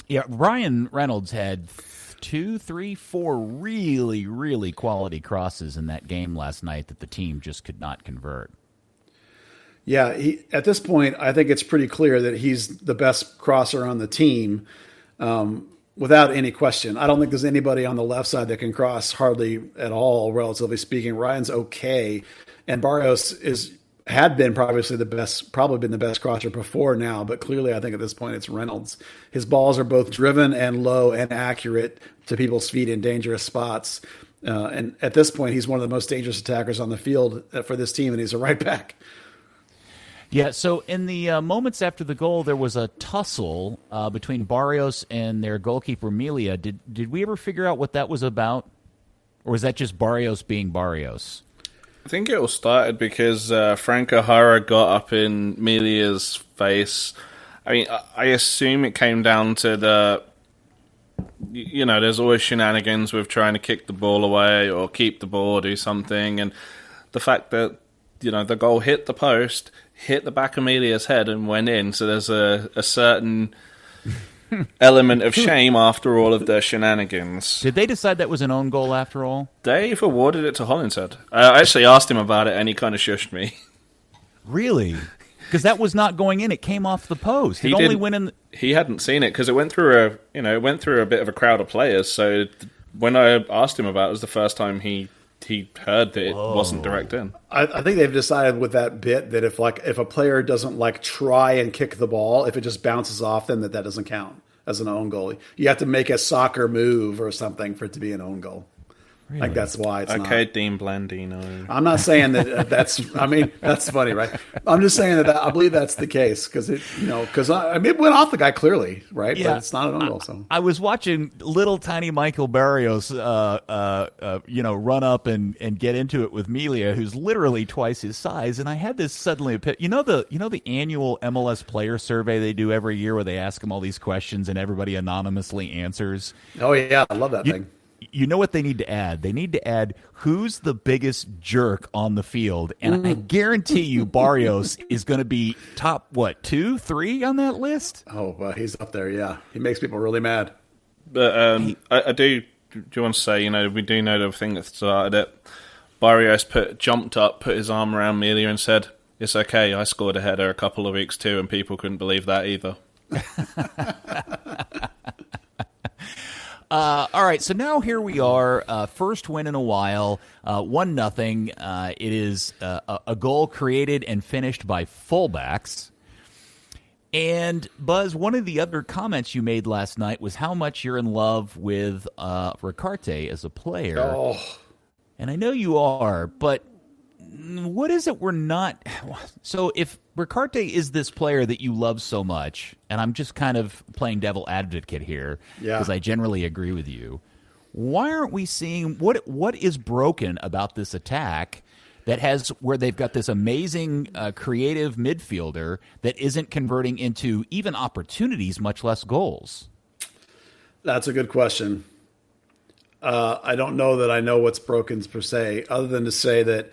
Yeah, Ryan Reynolds had 2, 3, 4 really, really quality crosses in that game last night that the team just could not convert. Yeah, at this point, I think it's pretty clear that he's the best crosser on the team, without any question. I don't think there's anybody on the left side that can cross hardly at all, relatively speaking. Ryan's okay, and Barrios had been probably been the best crosser before now, but clearly I think at this point it's Reynolds. His balls are both driven and low and accurate to people's feet in dangerous spots. And at this point, he's one of the most dangerous attackers on the field for this team, and he's a right back. Yeah, so in the moments after the goal, there was a tussle between Barrios and their goalkeeper, Melia. Did we ever figure out what that was about? Or was that just Barrios being Barrios? I think it all started because Frank O'Hara got up in Melia's face. I mean, I assume it came down to there's always shenanigans with trying to kick the ball away or keep the ball or do something. And the fact that, the goal hit the post, hit the back of Melia's head and went in. So there's a certain element of shame after all of their shenanigans. Did they decide that was an own goal after all? They've awarded it to Hollingshead. I actually asked him about it and he kind of shushed me. Really? Because that was not going in. It came off the post. It only went in. He hadn't seen it because it went through a bit of a crowd of players. So when I asked him about it, it was the first time he heard that it wasn't direct in. I think they've decided with that bit that if a player doesn't try and kick the ball, if it just bounces off, then that doesn't count as an own goal. You have to make a soccer move or something for it to be an own goal. Really? That's why it's okay, not. Dean Blandino. I'm not saying that that's funny, right? I'm just saying that I believe that's the case because it went off the guy clearly, right? Yeah. But it's not an own goal. So I was watching little tiny Michael Barrios, run up and get into it with Melia, who's literally twice his size, and I had this suddenly the annual MLS player survey they do every year where they ask them all these questions and everybody anonymously answers. Oh yeah, I love that thing. You know what they need to add? They need to add who's the biggest jerk on the field. And I guarantee you Barrios is going to be top, 2, 3 on that list? Oh, well, he's up there, yeah. He makes people really mad. But I do want to say, we do know the thing that started it. Barrios jumped up, put his arm around Melia and said, "It's okay, I scored a header a couple of weeks too," and people couldn't believe that either. All right, so now here we are, first win in a while, 1-0. It is a goal created and finished by fullbacks. And, Buzz, one of the other comments you made last night was how much you're in love with Ricarte as a player. Oh. And I know you are, but what is it we're not... So if Ricarte is this player that you love so much, and I'm just kind of playing devil advocate here, because I generally agree with you, why aren't we seeing... What is broken about this attack where they've got this amazing creative midfielder that isn't converting into even opportunities, much less goals? That's a good question. I don't know that I know what's broken per se, other than to say that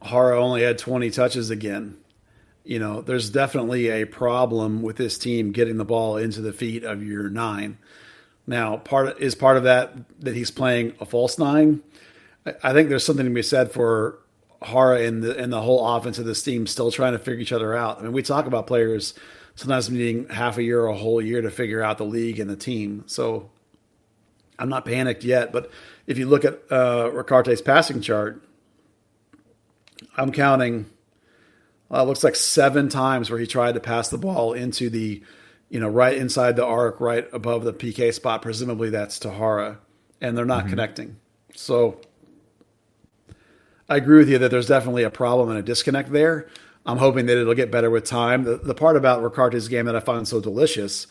Hara only had 20 touches again. There's definitely a problem with this team getting the ball into the feet of your 9. Now, part of that he's playing a false 9. I think there's something to be said for Hara and the whole offense of this team still trying to figure each other out. I mean, we talk about players sometimes needing half a year or a whole year to figure out the league and the team. So I'm not panicked yet, but if you look at Ricarte's passing chart, I'm counting, it looks like 7 times where he tried to pass the ball into the, right inside the arc, right above the PK spot. Presumably that's to Hara, and they're not connecting. So I agree with you that there's definitely a problem and a disconnect there. I'm hoping that it'll get better with time. The part about Ricarte's game that I find so delicious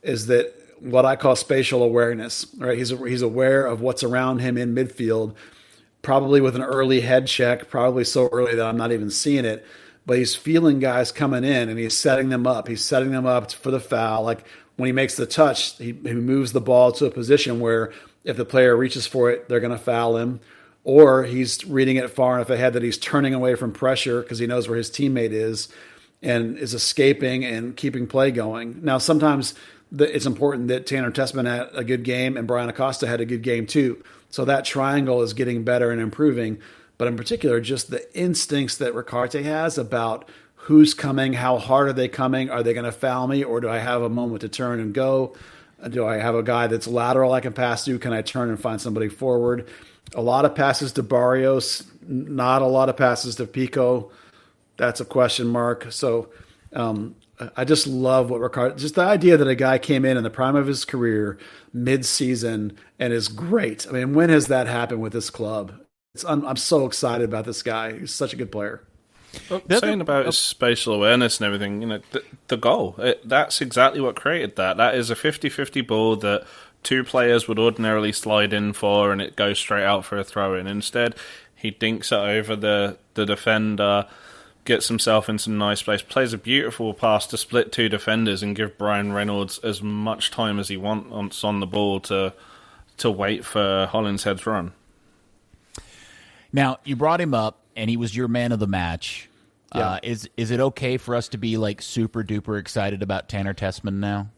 is that what I call spatial awareness, right? He's aware of what's around him in midfield, probably with an early head check, probably so early that I'm not even seeing it. but he's feeling guys coming in and he's setting them up. He's setting them up for the foul. Like when he makes the touch, he moves the ball to a position where if the player reaches for it, they're going to foul him. Or he's reading it far enough ahead that he's turning away from pressure because he knows where his teammate is and is escaping and keeping play going. Now, sometimes it's important that Tanner Tessman had a good game and Brian Acosta had a good game too. So that triangle is getting better and improving. But in particular, just the instincts that Ricarte has about who's coming, how hard are they coming, are they going to foul me, or do I have a moment to turn and go? Do I have a guy that's lateral I can pass to? Can I turn and find somebody forward? A lot of passes to Barrios, not a lot of passes to Pico. That's a question mark. So I just love what Ricarte, just the idea that a guy came in the prime of his career, mid-season, and is great. I mean, when has that happened with this club? I'm so excited about this guy. He's such a good player. Well, saying about his spatial awareness and everything, the goal, that's exactly what created that. That is a 50-50 ball that two players would ordinarily slide in for, and it goes straight out for a throw-in. Instead, he dinks it over the defender, gets himself in some nice place, plays a beautiful pass to split two defenders and give Brian Reynolds as much time as he wants on the ball to wait for Hollinshead's run. Now, you brought him up, and he was your man of the match. Yeah. Is it okay for us to be like super duper excited about Tanner Tessman now?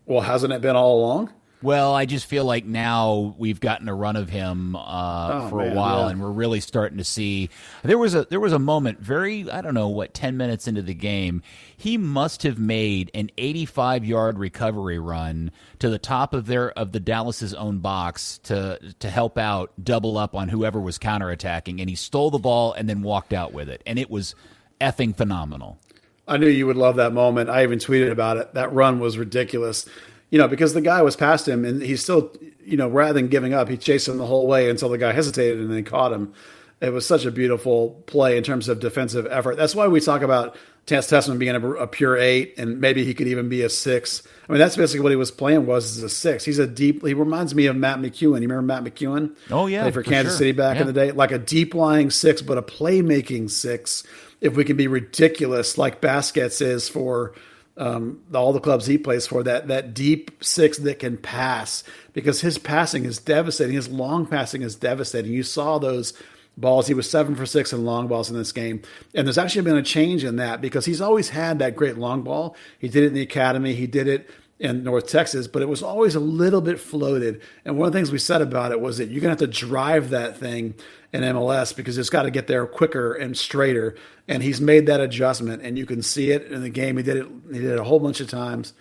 Well, hasn't it been all along? Well, I just feel like now we've gotten a run of him for a while, and we're really starting to see. There was a moment, 10 minutes into the game, he must have made an 85-yard recovery run to the top of the Dallas's own box to help out, double up on whoever was counterattacking, and he stole the ball and then walked out with it, and it was effing phenomenal. I knew you would love that moment. I even tweeted about it. That run was ridiculous. Because the guy was past him and he still, rather than giving up, he chased him the whole way until the guy hesitated and then caught him. It was such a beautiful play in terms of defensive effort. That's why we talk about Tessman being a pure 8 and maybe he could even be a 6. I mean, that's basically what he was playing was as a 6. He reminds me of Matt McEwen. You remember Matt McEwen? Oh, yeah. Played for Kansas City back in the day. Like a deep lying 6, but a playmaking 6. If we can be ridiculous like Baskets is for all the clubs he plays for, that deep 6 that can pass, because his passing is devastating. His long passing is devastating. You saw those balls. He was 7 for 6 in long balls in this game. And there's actually been a change in that because he's always had that great long ball. He did it in the academy. He did it in North Texas, but it was always a little bit floated. And one of the things we said about it was that you're going to have to drive that thing in MLS because it's got to get there quicker and straighter. And he's made that adjustment, and you can see it in the game. He did it a whole bunch of times.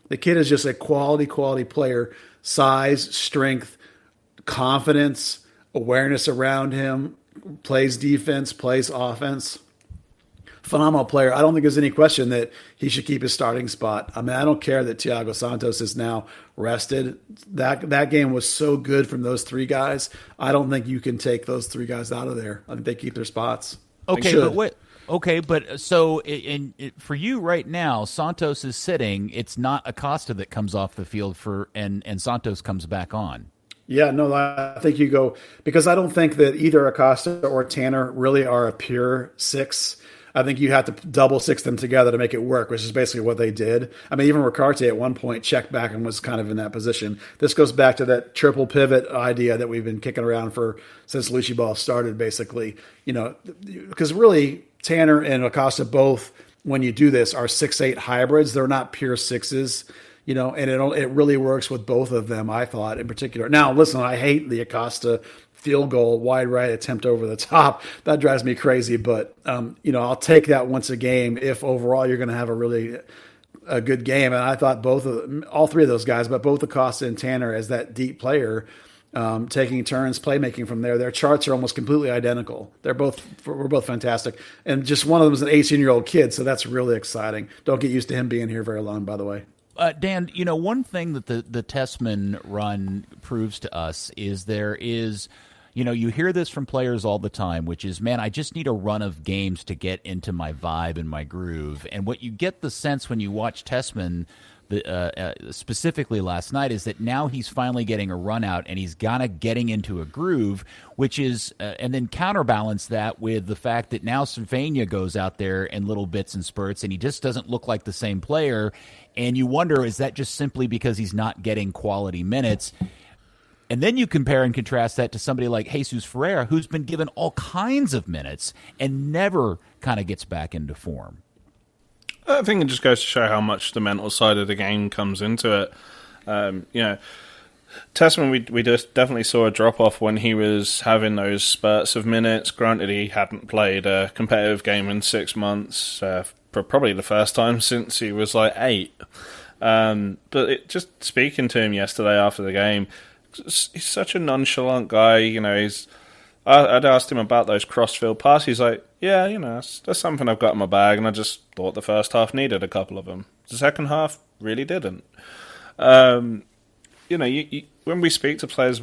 The kid is just a quality player. Size, strength, confidence, awareness around him, plays defense, plays offense. Phenomenal player. I don't think there's any question that he should keep his starting spot. I mean, I don't care that Thiago Santos is now rested. That game was so good from those 3 guys. I don't think you can take those 3 guys out of there. I think they keep their spots. Okay, but what? Okay, but so for you right now, Santos is sitting. It's not Acosta that comes off the field and Santos comes back on. Yeah, no, I think you go because I don't think that either Acosta or Tanner really are a pure 6. I think you have to double 6 them together to make it work, which is basically what they did. I mean, even Ricarte at one point checked back and was kind of in that position. This goes back to that triple pivot idea that we've been kicking around since Lucci Ball started, basically. Because really Tanner and Acosta both, when you do this, are 6'8" hybrids. They're not pure 6s. And it really works with both of them, I thought, in particular. Now, listen, I hate the Acosta field goal, wide right attempt over the top. That drives me crazy. But, I'll take that once a game if overall you're going to have a good game. And I thought all 3 of those guys, but both Acosta and Tanner as that deep player, taking turns, playmaking from there. Their charts are almost completely identical. We're both fantastic. And just one of them is an 18-year-old kid, so that's really exciting. Don't get used to him being here very long, by the way. Dan, one thing that the Tessman run proves to us is there is, you hear this from players all the time, which is, man, I just need a run of games to get into my vibe and my groove. And what you get the sense when you watch Tessman specifically last night, is that now he's finally getting a run out and he's kind of getting into a groove, which is, and then counterbalance that with the fact that now Sylvania goes out there in little bits and spurts and he just doesn't look like the same player. And you wonder, is that just simply because he's not getting quality minutes? And then you compare and contrast that to somebody like Jesus Ferreira, who's been given all kinds of minutes and never kind of gets back into form. I think it just goes to show how much the mental side of the game comes into it. Testament, we just definitely saw a drop-off when he was having those spurts of minutes. Granted, he hadn't played a competitive game in 6 months, probably the first time since he was like 8. But just speaking to him yesterday after the game, he's such a nonchalant guy. I'd asked him about those cross-field passes. He's like, yeah, that's something I've got in my bag, and I just thought the first half needed a couple of them. The second half really didn't. When we speak to players,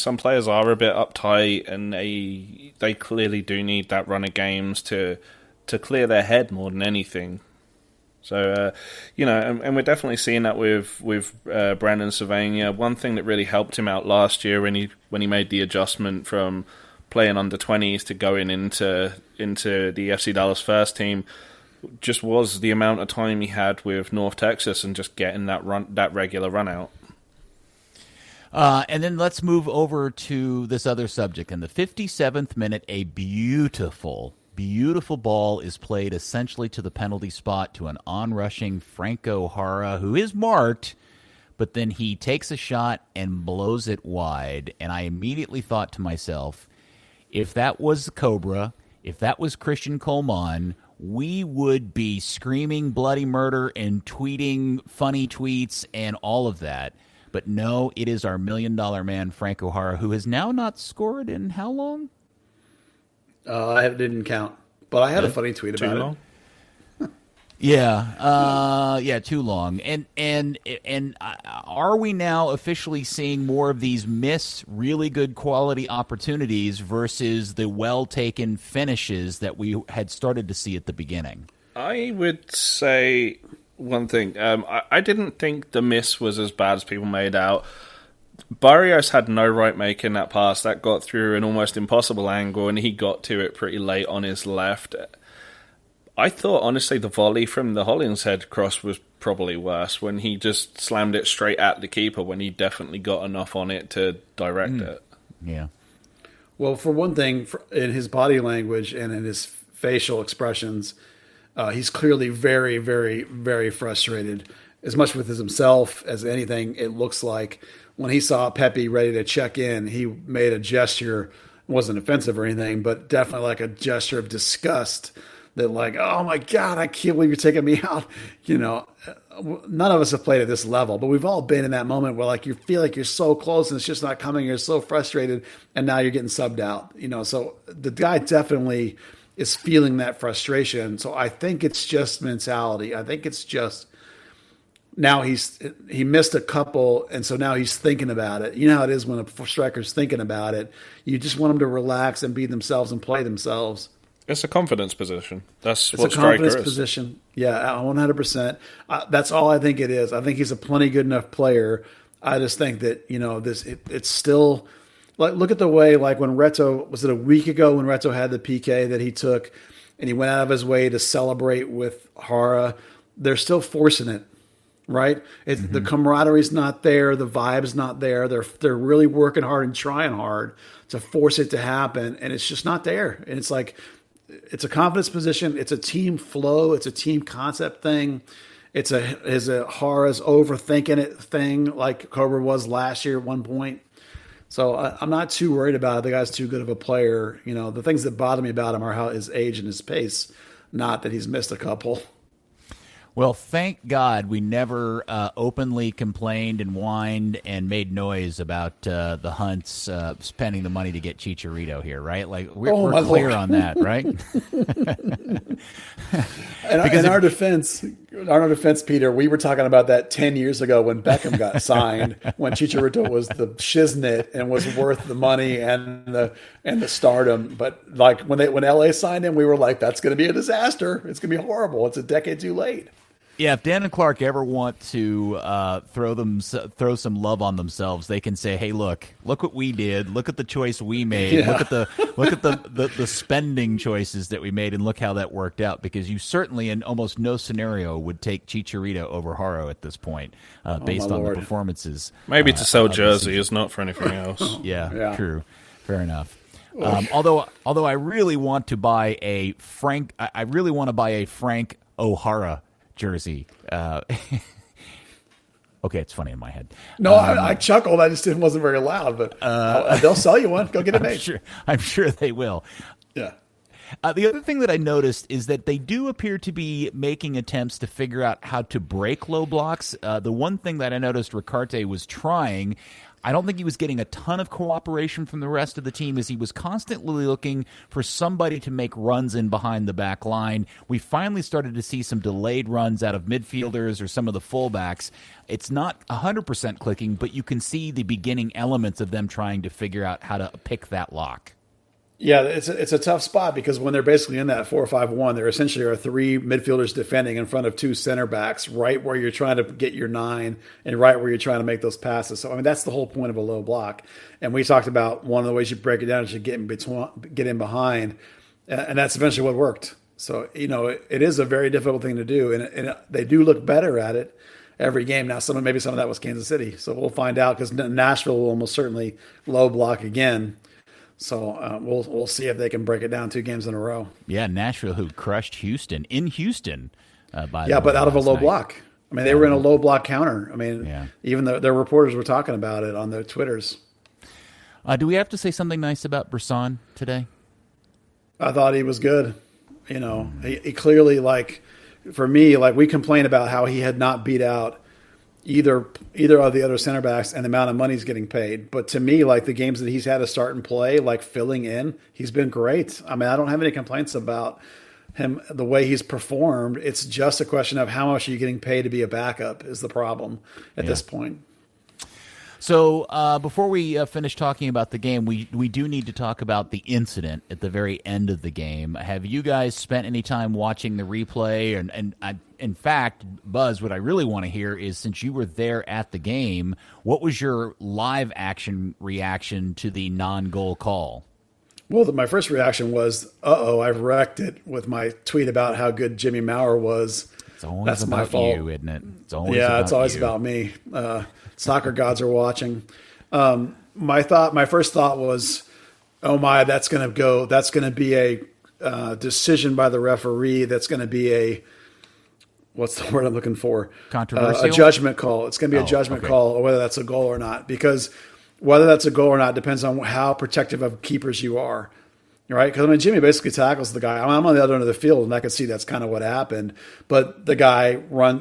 some players are a bit uptight, and they clearly do need that run of games to clear their head more than anything. So, and we're definitely seeing that with Brandon Sylvania. One thing that really helped him out last year when he made the adjustment from playing under 20s to going into the FC Dallas first team just was the amount of time he had with North Texas and just getting that regular run out. And then let's move over to this other subject. In the 57th minute, a beautiful ball is played essentially to the penalty spot to an onrushing Franco Jara, who is marked, but then he takes a shot and blows it wide. And I immediately thought to myself, if that was Cobra, if that was Christian Coleman, we would be screaming bloody murder and tweeting funny tweets and all of that. But no, it is our $1 million man, Franco Jara, who has now not scored in how long? I didn't count, but I had a funny tweet about it. Yeah, too long. And are we now officially seeing more of these missed really good quality opportunities versus the well-taken finishes that we had started to see at the beginning? I would say one thing. I didn't think the miss was as bad as people made out. Barrios had no right making that pass. That got through an almost impossible angle, and he got to it pretty late on his left. I thought, honestly, the volley from the Hollingshead cross was probably worse when he just slammed it straight at the keeper when he definitely got enough on it to direct it. Yeah. Well, for one thing, in his body language and in his facial expressions, he's clearly very, very, very frustrated. As much with himself as anything, it looks like when he saw Pepe ready to check in, he made a gesture. It wasn't offensive or anything, but definitely like a gesture of disgust. That like, oh my God, I can't believe you're taking me out. None of us have played at this level, but we've all been in that moment where like you feel like you're so close and it's just not coming. You're so frustrated, and now you're getting subbed out. So the guy definitely is feeling that frustration. So I think it's just mentality. I think it's just now he missed a couple, and so now he's thinking about it. You know how it is when a striker's thinking about it. You just want them to relax and be themselves and play themselves. It's a confidence position. It's a confidence position. Yeah, 100%. That's all I think it is. I think he's a plenty good enough player. I just think that it's still like, look at the way, like when Reto, was it a week ago when Reto had the PK that he took and he went out of his way to celebrate with Jara. They're still forcing it, right? The camaraderie's not there, the vibe's not there. They're really working hard and trying hard to force it to happen, and it's just not there. And it's like, it's a confidence position. It's a team flow. It's a team concept thing. It's a Jara's overthinking it thing like Cobra was last year at one point. So I'm not too worried about it. The guy's too good of a player. The things that bother me about him are how his age and his pace, not that he's missed a couple. Well, thank God we never openly complained and whined and made noise about the Hunts spending the money to get Chicharito here, right? Like we're clear on that, right? In our defense, Peter, we were talking about that 10 years ago when Beckham got signed, when Chicharito was the shiznit and was worth the money and the stardom. But like when LA signed him, we were like, that's going to be a disaster. It's going to be horrible. It's a decade too late. Yeah, if Dan and Clark ever want to throw some love on themselves, they can say, "Hey, look what we did. Look at the choice we made. Yeah. Look at the spending choices that we made, and look how that worked out." Because you certainly, in almost no scenario, would take Chicharito over Haro at this point, based on the performances. Maybe to sell jerseys, not for anything else. Yeah, true. Fair enough. Although I really want to buy a Frank O'Hara jersey. Okay, it's funny in my head. No, I chuckled. I just wasn't very loud, but they'll sell you one. Go get it made. I'm sure they will. Yeah. The other thing that I noticed is that they do appear to be making attempts to figure out how to break low blocks. The one thing that I noticed Ricarte was trying, I don't think he was getting a ton of cooperation from the rest of the team, as he was constantly looking for somebody to make runs in behind the back line. We finally started to see some delayed runs out of midfielders or some of the fullbacks. It's not 100% clicking, but you can see the beginning elements of them trying to figure out how to pick that lock. Yeah, it's a tough spot because when they're basically in that 4-5-1, there essentially are three midfielders defending in front of two center backs, right where you're trying to get your 9 and right where you're trying to make those passes. So, I mean, that's the whole point of a low block. And we talked about one of the ways you break it down is you get in behind, and that's eventually what worked. So, it is a very difficult thing to do, and they do look better at it every game. Now, maybe some of that was Kansas City. So we'll find out, because Nashville will almost certainly low block again. So we'll see if they can break it down 2 games in a row. Yeah, Nashville, who crushed Houston in Houston. But out of a low block. I mean, they were in a low block counter. I mean, even their reporters were talking about it on their Twitters. Do we have to say something nice about Brisson today? I thought he was good. He clearly, for me, we complained about how he had not beat out either of the other center backs and the amount of money he's getting paid. But to me, the games that he's had to start and play, filling in, he's been great. I mean, I don't have any complaints about him, the way he's performed. It's just a question of how much are you getting paid to be a backup is the problem at this point. So before we finish talking about the game, we do need to talk about the incident at the very end of the game. Have you guys spent any time watching the replay? And in fact, Buzz, what I really want to hear is, since you were there at the game, what was your live action reaction to the non-goal call? Well, my first reaction was, I've wrecked it, with my tweet about how good Jimmy Maurer was. It's always That's about my fault. you, isn't it? It's always about me. Soccer gods are watching. My first thought was, oh my, that's going to be a decision by the referee. That's going to be what's the word I'm looking for? Controversial? A judgment call. It's going to be a judgment call, or whether that's a goal or not. Because whether that's a goal or not depends on how protective of keepers you are. Right? Because Jimmy basically tackles the guy. I'm on the other end of the field, and I could see that's kind of what happened. But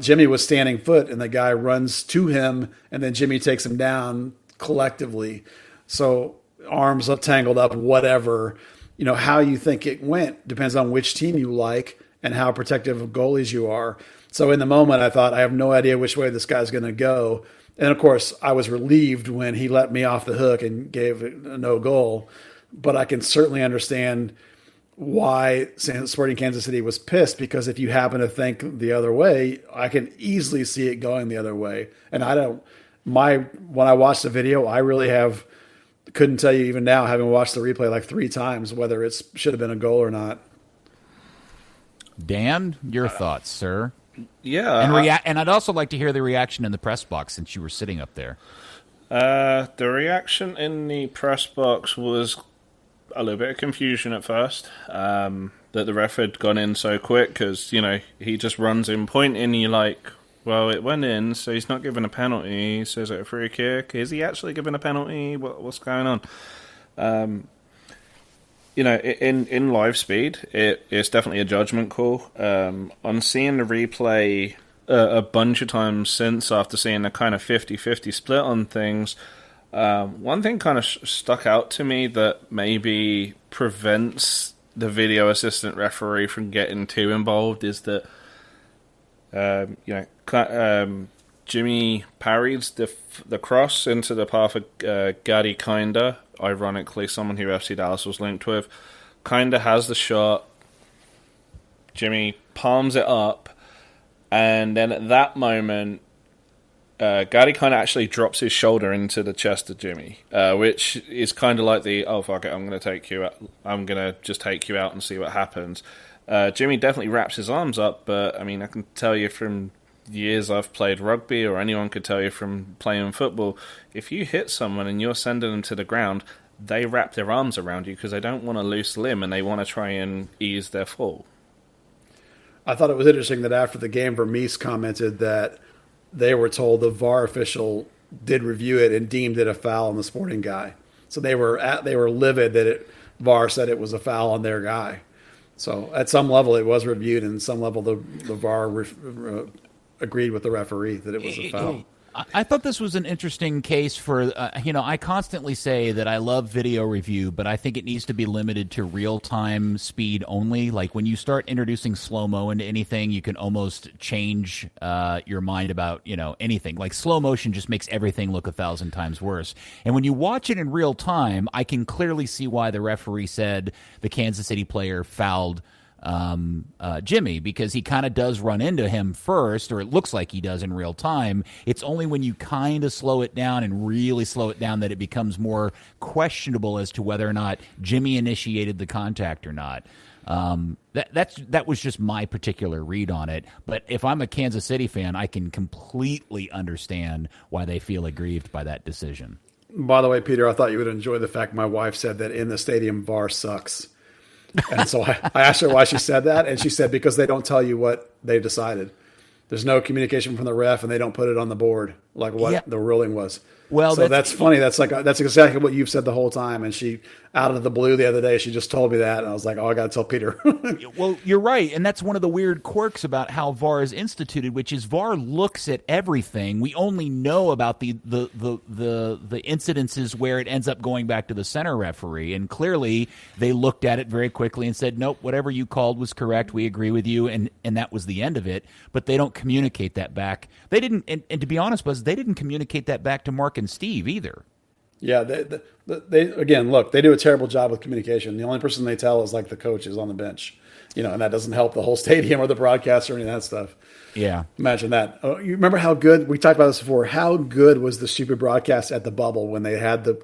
Jimmy was standing foot, and the guy runs to him, and then Jimmy takes him down collectively. So arms up, tangled up, whatever. How you think it went depends on which team you like and how protective of goalies you are. So in the moment, I thought, I have no idea which way this guy's going to go. And of course, I was relieved when he let me off the hook and gave a no goal. But I can certainly understand why Sporting Kansas City was pissed, because if you happen to think the other way, I can easily see it going the other way. And when I watched the video, I really couldn't tell you even now, having watched the replay 3 times, whether it should have been a goal or not. Dan, your thoughts, sir? Yeah. And I'd also like to hear the reaction in the press box, since you were sitting up there. The reaction in the press box was a little bit of confusion at first, that the ref had gone in so quick, because, he just runs in point in, you're like, well, it went in, so he's not given a penalty. He says it a free kick. Is he actually given a penalty? What's going on? In live speed, it's definitely a judgment call. On seeing the replay a bunch of times since, after seeing a kind of 50-50 split on things, one thing kind of stuck out to me that maybe prevents the video assistant referee from getting too involved is that Jimmy parried the cross into the path of Gadi Kinda, ironically someone who FC Dallas was linked with. Kinda has the shot, Jimmy palms it up, And then at that moment, Gatti kind of actually drops his shoulder into the chest of Jimmy, which is kind of like oh, fuck it, I'm going to just take you out and see what happens. Jimmy definitely wraps his arms up, but I mean, I can tell you from years I've played rugby, or anyone could tell you from playing football, if you hit someone and you're sending them to the ground, they wrap their arms around you because they don't want a loose limb and they want to try and ease their fall. I thought it was interesting that after the game, Vermes commented that they were told the VAR official did review it and deemed it a foul on the Sporting guy. So they were livid that VAR said it was a foul on their guy. So at some level it was reviewed, and at some level the VAR agreed with the referee that it was a foul. I thought this was an interesting case for, I constantly say that I love video review, but I think it needs to be limited to real-time speed only. Like when you start introducing slow-mo into anything, you can almost change your mind about, anything. Like slow motion just makes everything look 1,000 times worse. And when you watch it in real time, I can clearly see why the referee said the Kansas City player fouled Jimmy, because he kind of does run into him first, or it looks like he does in real time. It's only when you kind of slow it down and really slow it down that it becomes more questionable as to whether or not Jimmy initiated the contact or not. That was just my particular read on it. But if I'm a Kansas City fan, I can completely understand why they feel aggrieved by that decision. By the way, Peter, I thought you would enjoy the fact my wife said that in the stadium VAR sucks. And so I asked her why she said that, and she said because they don't tell you what they've decided. There's no communication from the ref, and they don't put it on the board like what the ruling was. Well, so that's funny. That's exactly what you've said the whole time. And she, out of the blue the other day, she just told me that, and I was like, oh, I got to tell Peter. Well, you're right, and that's one of the weird quirks about how VAR is instituted, which is VAR looks at everything. We only know about the incidences where it ends up going back to the center referee, and clearly they looked at it very quickly and said, nope, whatever you called was correct. We agree with you, and that was the end of it. But they don't communicate that back. They didn't, and to be honest, Buzz, they didn't communicate that back to Mark and Steve either. Yeah, they again, look, they do a terrible job with communication. The only person they tell is like the coach is on the bench, and that doesn't help the whole stadium or the broadcaster or any of that stuff. Yeah. Imagine that. You remember how good, we talked about this before, how good was the stupid broadcast at the bubble when they had the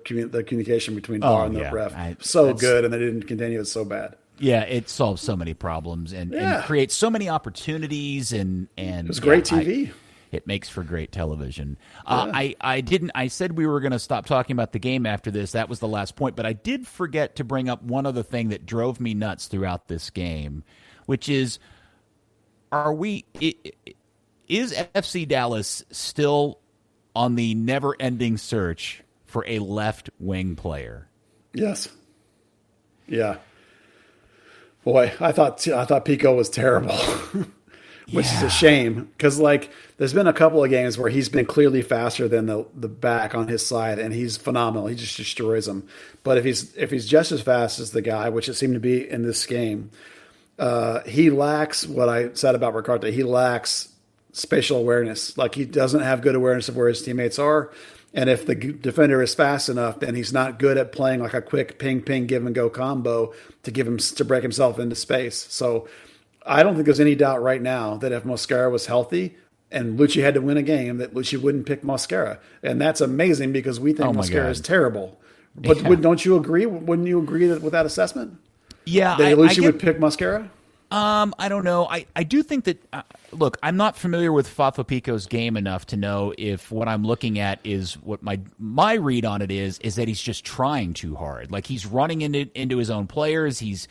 communication between VAR and the ref? So good, and they didn't continue. It's so bad. Yeah, it solves so many problems and creates so many opportunities, and it was great TV. It makes for great television. I said we were going to stop talking about the game after this. That was the last point. But I did forget to bring up one other thing that drove me nuts throughout this game, which is, is FC Dallas still on the never-ending search for a left-wing player? Yes. Yeah. Boy, I thought Pico was terrible. Which is a shame, because there's been a couple of games where he's been clearly faster than the back on his side, and he's phenomenal. He just destroys them. But if he's just as fast as the guy, which it seemed to be in this game, he lacks what I said about Ricardo. He lacks spatial awareness. Like, he doesn't have good awareness of where his teammates are. And if the defender is fast enough, then he's not good at playing like a quick ping, give and go combo to break himself into space. So I don't think there's any doubt right now that if Mosquera was healthy and Lucci had to win a game, that Lucci wouldn't pick Mosquera. And that's amazing, because we think Mosquera is terrible. But don't you agree? Wouldn't you agree with that assessment? Yeah. That Lucci would pick Mosquera? I don't know. I do think that, look, I'm not familiar with Fafa Pico's game enough to know if what I'm looking at is what my read on it is that he's just trying too hard. Like, he's running into his own players. He's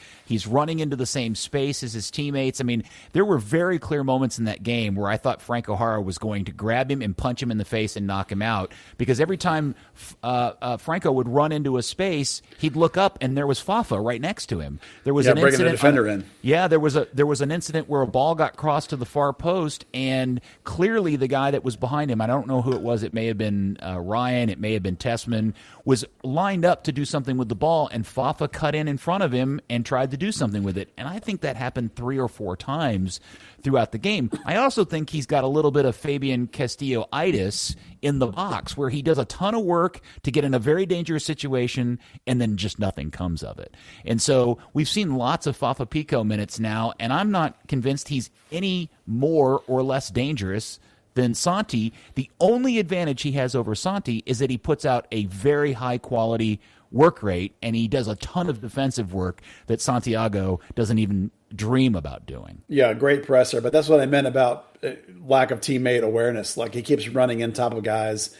running into the same space as his teammates. I mean, there were very clear moments in that game where I thought Frank O'Hara was going to grab him and punch him in the face and knock him out, because every time Franco would run into a space, he'd look up and there was Fafa right next to him. There was an bringing incident. The defender in. Yeah, there was an incident where a ball got crossed to the far post, and clearly the guy that was behind him, I don't know who it was, it may have been Ryan, it may have been Tessman, was lined up to do something with the ball, and Fafa cut in front of him and tried to do something with it. And I think that happened 3 or 4 times throughout the game. I also think he's got a little bit of Fabian Castillo-itis in the box, where he does a ton of work to get in a very dangerous situation, and then just nothing comes of it. And so we've seen lots of Fafa Pico minutes now now, and I'm not convinced he's any more or less dangerous than Santi. The only advantage he has over Santi is that he puts out a very high-quality work rate, and he does a ton of defensive work that Santiago doesn't even dream about doing. Yeah, great presser, but that's what I meant about lack of teammate awareness. Like, he keeps running in top of guys,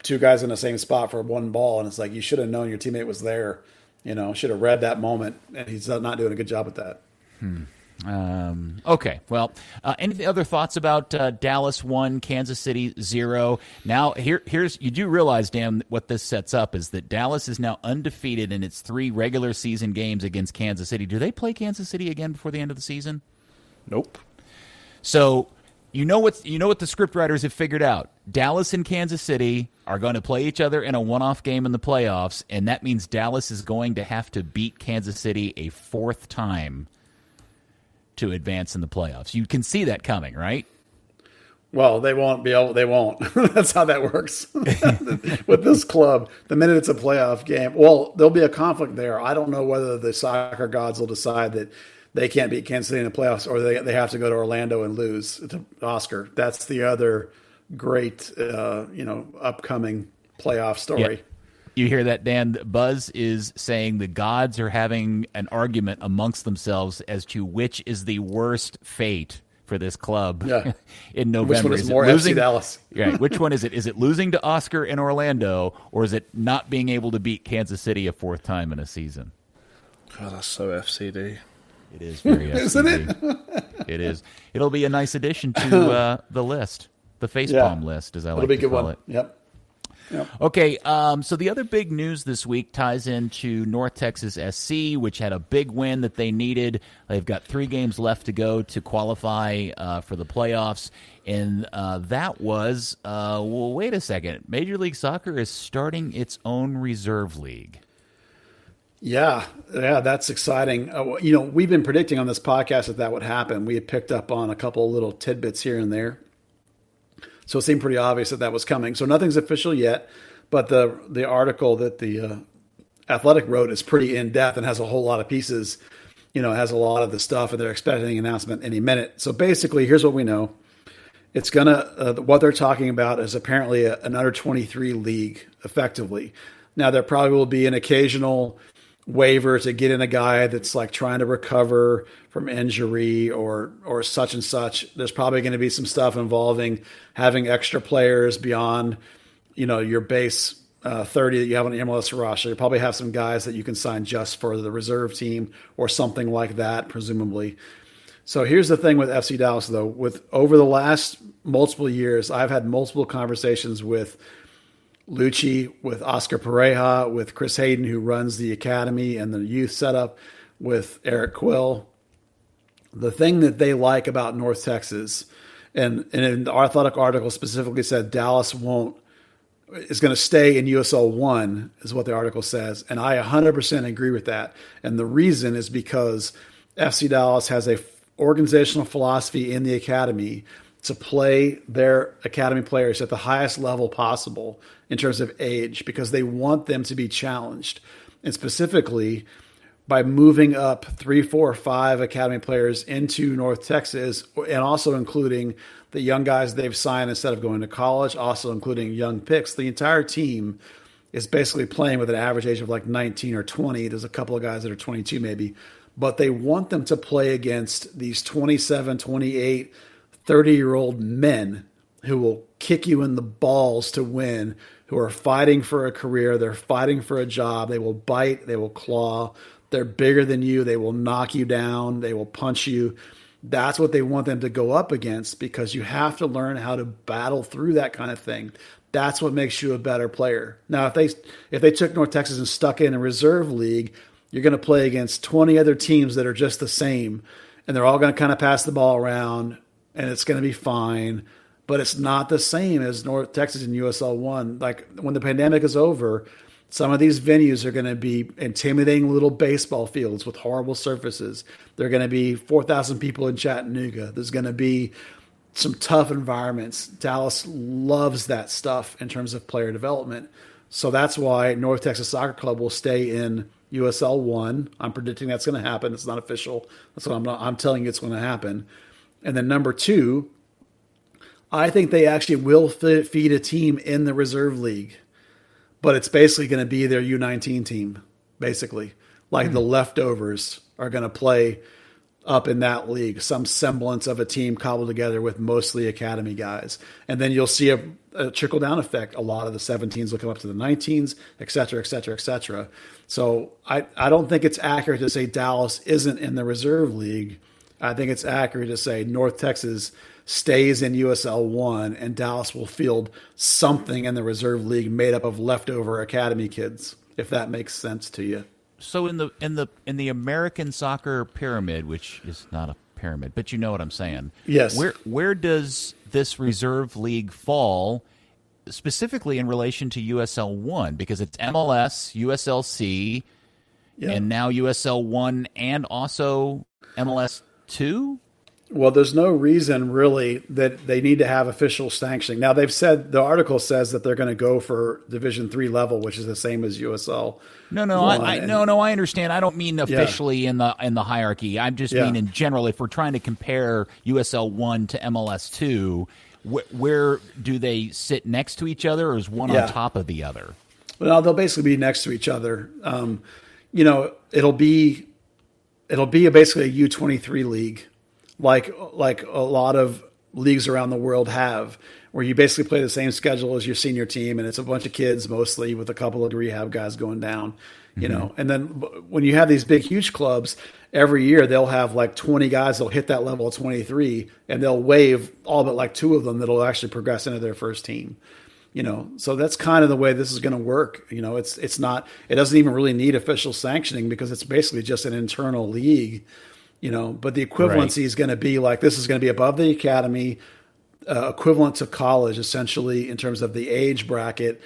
two guys in the same spot for one ball, and it's like, you should have known your teammate was there, should have read that moment, and he's not doing a good job with that. Okay, well, any other thoughts about Dallas 1, Kansas City 0? Now, here's you do realize, Dan, what this sets up is that Dallas is now undefeated in its 3 regular season games against Kansas City. Do they play Kansas City again before the end of the season? Nope. So you know what the script writers have figured out. Dallas and Kansas City are going to play each other in a one-off game in the playoffs, and that means Dallas is going to have to beat Kansas City a 4th time to advance in the playoffs. You can see that coming, right? Well, they won't be able. They won't. That's how that works with this club. The minute it's a playoff game, well, there'll be a conflict there. I don't know whether the soccer gods will decide that they can't beat Kansas City in the playoffs, or they have to go to Orlando and lose to Oscar. That's the other great, upcoming playoff story. Yeah. You hear that, Dan? Buzz is saying the gods are having an argument amongst themselves as to which is the worst fate for this club in November. Which one is more FC Dallas? Right. Which one is it? Is it losing to Oscar in Orlando, or is it not being able to beat Kansas City a 4th time in a season? God, that's so FCD. It is very FCD. Isn't it? It is. It'll be a nice addition to the list, the facepalm list, as I like to call it. Yep. Okay, so the other big news this week ties into North Texas SC, which had a big win that they needed. They've got 3 games left to go to qualify for the playoffs, and that was, wait a second, Major League Soccer is starting its own reserve league. Yeah, that's exciting. We've been predicting on this podcast that would happen. We had picked up on a couple little tidbits here and there. So it seemed pretty obvious that was coming. So nothing's official yet, but the article that the Athletic wrote is pretty in-depth and has a whole lot of pieces, has a lot of the stuff, and they're expecting an announcement any minute. So basically, here's what we know. It's going to what they're talking about is apparently an under-23 league, effectively. Now, there probably will be an occasional waiver to get in a guy that's like trying to recover from injury or such and such. There's probably going to be some stuff involving having extra players beyond, your base 30 that you have on the MLS roster. You probably have some guys that you can sign just for the reserve team or something like that, presumably. So here's the thing with FC Dallas, though. With over the last multiple years, I've had multiple conversations with Lucci, with Oscar Pareja, with Chris Hayden, who runs the academy and the youth setup, with Eric Quill. The thing that they like about North Texas, and in the Athletic article specifically said Dallas is going to stay in USL 1, is what the article says. And I 100% agree with that. And the reason is because FC Dallas has a organizational philosophy in the academy to play their academy players at the highest level possible in terms of age, because they want them to be challenged. And specifically, by moving up 3, 4, 5 academy players into North Texas, and also including the young guys they've signed instead of going to college, also including young picks, the entire team is basically playing with an average age of like 19 or 20. There's a couple of guys that are 22 maybe, but they want them to play against these 27, 28, 30-year-old men who will kick you in the balls to win, who are fighting for a career. They're fighting for a job. They will bite. They will claw. They're bigger than you. They will knock you down. They will punch you. That's what they want them to go up against, because you have to learn how to battle through that kind of thing. That's what makes you a better player. Now, if they took North Texas and stuck in a reserve league, you're going to play against 20 other teams that are just the same, and they're all going to kind of pass the ball around, and it's going to be fine. But it's not the same as North Texas and USL 1. Like, when the pandemic is over, some of these venues are going to be intimidating little baseball fields with horrible surfaces. There are going to be 4,000 people in Chattanooga. There's going to be some tough environments. Dallas loves that stuff in terms of player development. So that's why North Texas Soccer Club will stay in USL 1. I'm predicting that's going to happen. It's not official. That's what I'm telling you it's going to happen. And then number 2, I think they actually will feed a team in the reserve league, but it's basically going to be their U19 team, basically. Like the leftovers are going to play up in that league, some semblance of a team cobbled together with mostly academy guys. And then you'll see a trickle-down effect. A lot of the 17s will come up to the 19s, et cetera, et cetera, et cetera. So I don't think it's accurate to say Dallas isn't in the reserve league. I think it's accurate to say North Texas stays in USL 1 and Dallas will field something in the reserve league made up of leftover academy kids, if that makes sense to you. So in the American soccer pyramid, which is not a pyramid, but you know what I'm saying. Yes. Where does this reserve league fall, specifically in relation to USL 1? Because it's MLS, USLC, and now USL 1 and also MLS 2? Well, there's no reason really that they need to have official sanctioning. Now they've said, the article says that they're going to go for Division 3 level, which is the same as USL. No, I understand. I don't mean officially in the hierarchy. I just mean in general. If we're trying to compare USL 1 to MLS 2, where do they sit next to each other, or is one on top of the other? Well, they'll basically be next to each other. It'll be basically a U23 league. Like a lot of leagues around the world have, where you basically play the same schedule as your senior team, and it's a bunch of kids mostly with a couple of rehab guys going down, you know. And then when you have these big, huge clubs, every year they'll have like 20 guys that'll hit that level of 23, and they'll waive all but like 2 of them that'll actually progress into their first team. You know, so that's kind of the way this is going to work. You know, it doesn't even really need official sanctioning because it's basically just an internal league. You know, but the equivalency is going to be like, this is going to be above the academy, equivalent to college, essentially, in terms of the age bracket.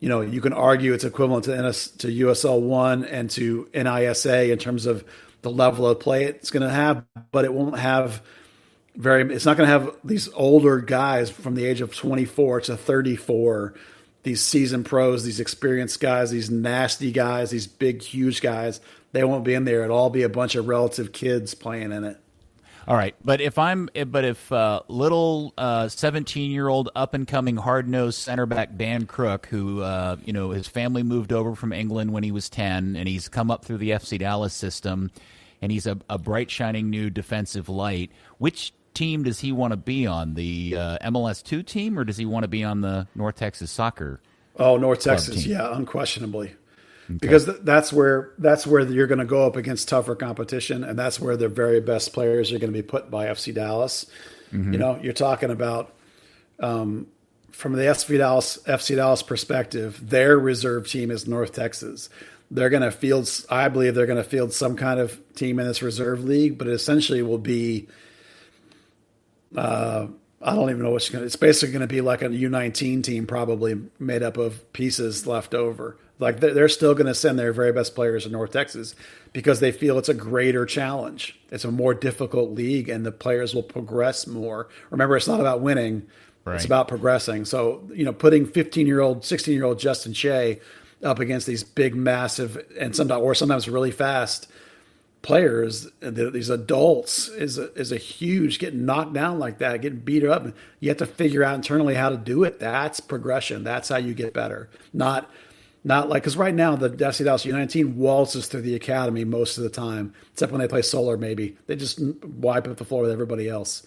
You know, you can argue it's equivalent to USL 1 and to NISA in terms of the level of play it's going to have, but it won't have it's not going to have these older guys from the age of 24 to 34, these seasoned pros, these experienced guys, these nasty guys, these big, huge guys. They won't be in there. It'll all be a bunch of relative kids playing in it. All right, but if little 17-year-old up and coming hard nosed center back Dan Crook, who his family moved over from England when he was 10, and he's come up through the FC Dallas system, and he's a bright shining new defensive light. Which team does he want to be on? The MLS 2 team, or does he want to be on the North Texas Soccer? Oh, North Texas, team? Yeah, unquestionably. Okay. Because that's where you're going to go up against tougher competition, and that's where the very best players are going to be put by FC Dallas. Mm-hmm. You know, you're talking about from the FC Dallas perspective, their reserve team is North Texas. They're going to field, I believe, they're going to field some kind of team in this reserve league, but it essentially will be, I don't even know what's going to. It's basically going to be like a U19 team, probably made up of pieces left over. Like they're still going to send their very best players to North Texas because they feel it's a greater challenge. It's a more difficult league, and the players will progress more. Remember, it's not about winning; it's about progressing. So, you know, putting 15-year-old, 16-year-old Justin Shea up against these big, massive, and sometimes really fast players, these adults, is a huge, getting knocked down like that, getting beat up. You have to figure out internally how to do it. That's progression. That's how you get better. Not like, because right now the FC Dallas U19 waltzes through the academy most of the time, except when they play Solar. Maybe they just wipe up the floor with everybody else.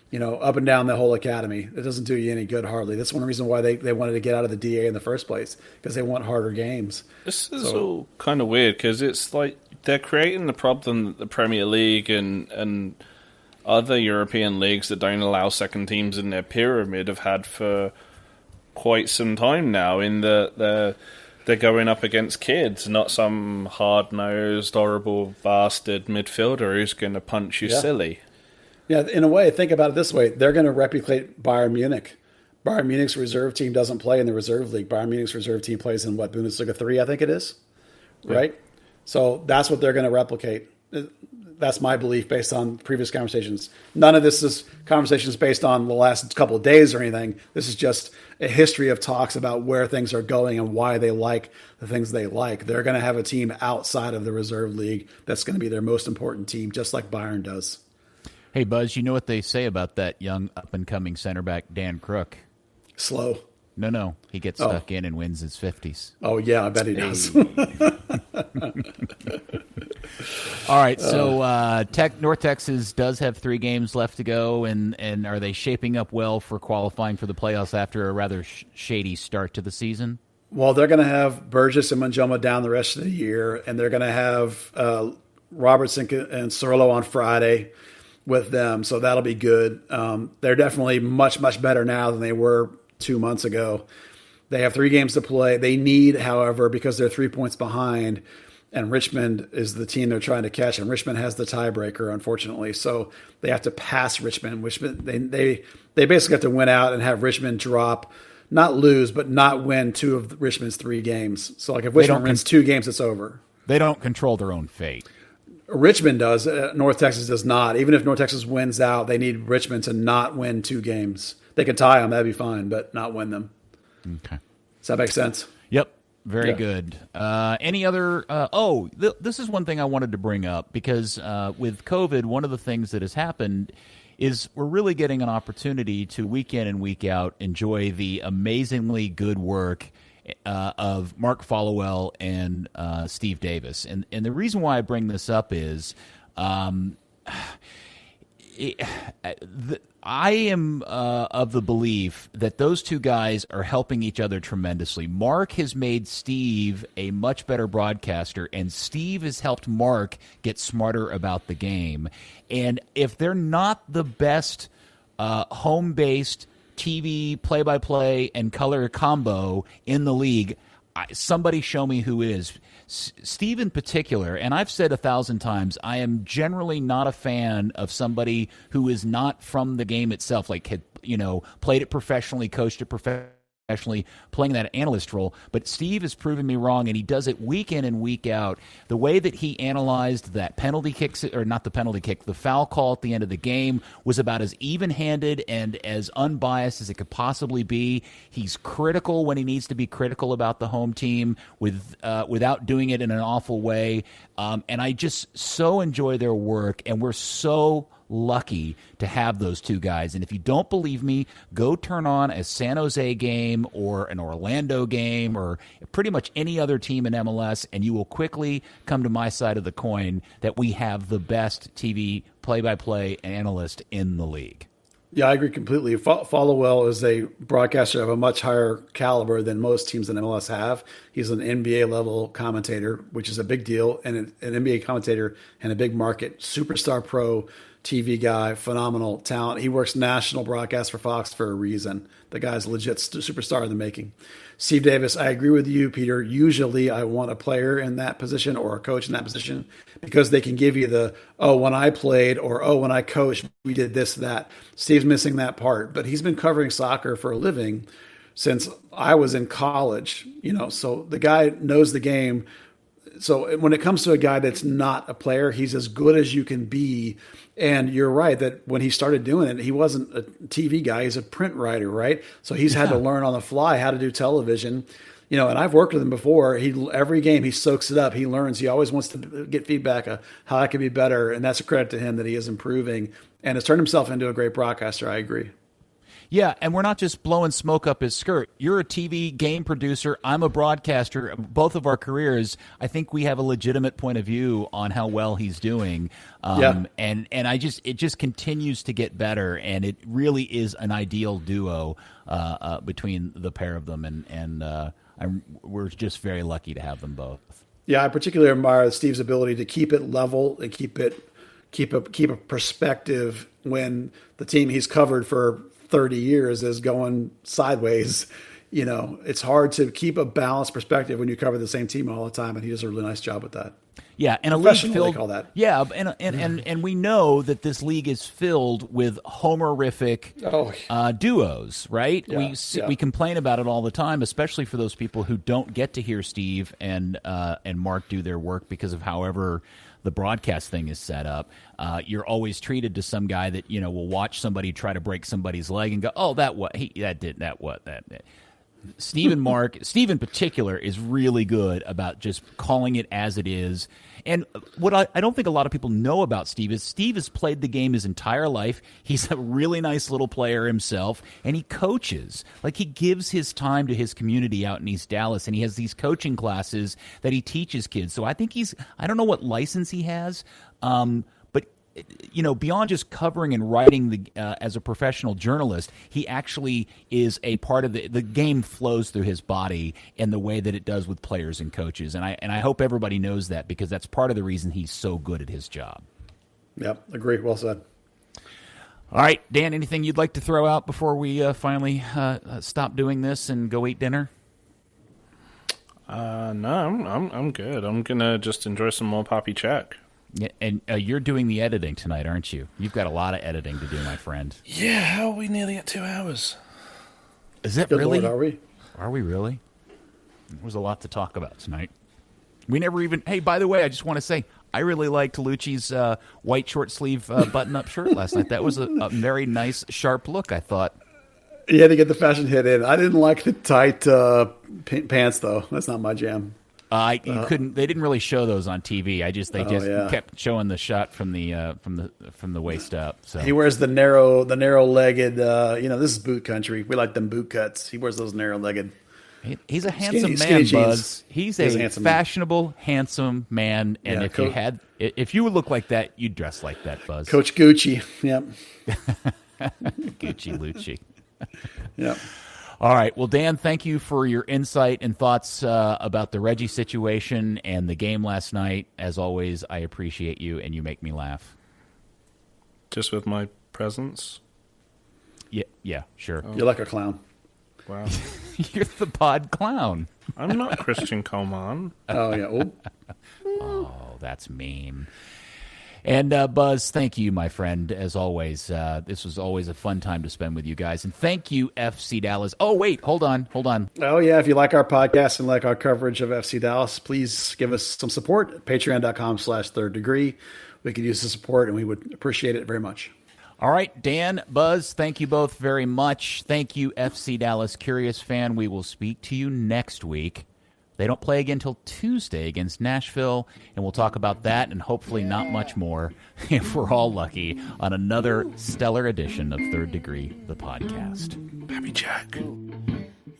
You know, up and down the whole academy. It doesn't do you any good, hardly. That's one reason why they wanted to get out of the DA in the first place, because they want harder games. This is all kind of weird, because it's like they're creating the problem that the Premier League and other European leagues that don't allow second teams in their pyramid have had for quite some time now, in the they're going up against kids, not some hard-nosed, horrible bastard midfielder who's going to punch you silly. Yeah, in a way, think about it this way. They're going to replicate Bayern Munich. Bayern Munich's reserve team doesn't play in the reserve league. Bayern Munich's reserve team plays in, Bundesliga 3, I think it is, right? So that's what they're going to replicate. That's my belief based on previous conversations. None of this is conversations based on the last couple of days or anything. This is just a history of talks about where things are going and why they like the things they like. They're going to have a team outside of the reserve league that's going to be their most important team, just like Bayern does. Hey, Buzz, you know what they say about that young up-and-coming center back, Dan Crook? Slow. No. He gets stuck in and wins his 50s. Oh, yeah, I bet he does. All right, so North Texas does have 3 games left to go, and are they shaping up well for qualifying for the playoffs after a rather shady start to the season? Well, they're going to have Burgess and Manjoma down the rest of the year, and they're going to have Robertson and Cirillo on Friday with them, so that'll be good. They're definitely much, much better now than they were 2 months ago. They have 3 games to play. They need, however, because they're 3 points behind, and Richmond is the team they're trying to catch, and Richmond has the tiebreaker, unfortunately. So they have to pass Richmond. They basically have to win out and have Richmond drop, not lose, but not win 2 of Richmond's 3 games. So like if Richmond wins 2 games, it's over. They don't control their own fate. Richmond does. North Texas does not. Even if North Texas wins out, they need Richmond to not win 2 games. They can tie them, that'd be fine, but not win them. Okay. Does that make sense? Yep. Very good. Any other? This is one thing I wanted to bring up because with COVID, one of the things that has happened is we're really getting an opportunity to week in and week out enjoy the amazingly good work of Mark Followell and Steve Davis. And the reason why I bring this up is I am of the belief that those 2 guys are helping each other tremendously. Mark has made Steve a much better broadcaster, and Steve has helped Mark get smarter about the game. And if they're not the best home-based TV play-by-play and color combo in the league, somebody show me who is. Steve in particular, and I've said 1,000 times, I am generally not a fan of somebody who is not from the game itself, like had, played it professionally, coached it professionally, playing that analyst role. But Steve has proven me wrong, and he does it week in and week out. The way that he analyzed that penalty kick, or not the penalty kick, the foul call at the end of the game was about as even-handed and as unbiased as it could possibly be. He's critical when he needs to be critical about the home team without doing it in an awful way. And I just so enjoy their work, and we're so lucky to have those 2 guys. And if you don't believe me, go turn on a San Jose game or an Orlando game or pretty much any other team in MLS, and you will quickly come to my side of the coin that we have the best TV play-by-play analyst in the league. Yeah, I agree completely. Followell is a broadcaster of a much higher caliber than most teams in MLS have. He's an NBA-level commentator, which is a big deal, and an NBA commentator in a big market, superstar pro TV guy, phenomenal talent. He works national broadcast for Fox for a reason. The guy's a legit superstar in the making. Steve Davis, I agree with you, Peter. Usually I want a player in that position or a coach in that position because they can give you the, when I played or, when I coached, we did this, that. Steve's missing that part, but he's been covering soccer for a living since I was in college, so the guy knows the game. So when it comes to a guy that's not a player, he's as good as you can be. And you're right that when he started doing it, he wasn't a TV guy. He's a print writer, right? So he's had to learn on the fly how to do television. And I've worked with him before. Every game he soaks it up. He learns. He always wants to get feedback of how I can be better. And that's a credit to him that he is improving and has turned himself into a great broadcaster. I agree. Yeah, and we're not just blowing smoke up his skirt. You're a TV game producer. I'm a broadcaster. Both of our careers, I think we have a legitimate point of view on how well he's doing. And it just continues to get better, and it really is an ideal duo between the pair of them, and we're just very lucky to have them both. Yeah, I particularly admire Steve's ability to keep it level and keep a perspective when the team he's covered for 30 years is going sideways. It's hard to keep a balanced perspective when you cover the same team all the time, and he does a really nice job with that. Yeah, and a league filled. They call that. Yeah, and we know that this league is filled with homerific duos, right? Yeah, we complain about it all the time, especially for those people who don't get to hear Steve and Mark do their work because of however the broadcast thing is set up. You're always treated to some guy that will watch somebody try to break somebody's leg and go, "Oh, Steve in particular is really good about just calling it as it is. And what I don't think a lot of people know about Steve is Steve has played the game his entire life. He's a really nice little player himself, and he coaches. Like, he gives his time to his community out in East Dallas, and he has these coaching classes that he teaches kids. So I think I don't know what license he has, but beyond just covering and writing as a professional journalist, he actually is a part of the game flows through his body in the way that it does with players and coaches. And I hope everybody knows that, because that's part of the reason he's so good at his job. Yep, agree. Well said. All right, Dan, anything you'd like to throw out before we finally stop doing this and go eat dinner? No, I'm good. I'm gonna just enjoy some more Pappy Check. Yeah, and you're doing the editing tonight, aren't you? You've got a lot of editing to do, my friend. Yeah, how are we nearly at 2 hours? Is it Good really? Lord, are we? Are we really? There was a lot to talk about tonight. We never even... Hey, by the way, I just want to say, I really liked Lucci's white short sleeve button-up shirt last night. That was a very nice, sharp look, I thought. You had to get the fashion hit in. I didn't like the tight pants, though. That's not my jam. You couldn't. They didn't really show those on TV. They kept showing the shot from the waist up. So he wears the narrow-legged. This is boot country. We like them boot cuts. He wears those narrow-legged. He's a handsome skinny man, Buzz. He's a handsome, handsome man. And if you would look like that, you'd dress like that, Buzz. Coach Gucci. Yep. Gucci Lucci. Yep. All right. Well, Dan, thank you for your insight and thoughts about the Reggie situation and the game last night. As always, I appreciate you, and you make me laugh. Just with my presence? Yeah, sure. You're like a clown. Wow. You're the pod clown. I'm not Christian Coleman. Oh, yeah. Oh, that's mean. And Buzz, thank you, my friend, as always. This was always a fun time to spend with you guys. And thank you, FC Dallas. Oh, wait, hold on. Oh, yeah, if you like our podcast and like our coverage of FC Dallas, please give us some support at patreon.com/Third Degree. We could use the support, and we would appreciate it very much. All right, Dan, Buzz, thank you both very much. Thank you, FC Dallas Curious Fan. We will speak to you next week. They don't play again until Tuesday against Nashville, and we'll talk about that and hopefully not much more, if we're all lucky, on another stellar edition of Third Degree, the podcast. Pappy Check.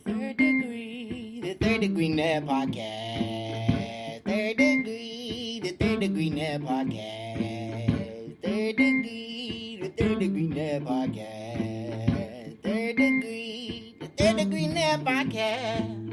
Third Degree, the Third Degree Net Podcast. Third Degree, the Third Degree Net Podcast. Third Degree, the Third Degree Net Podcast. Third Degree, the Third Degree Net Podcast.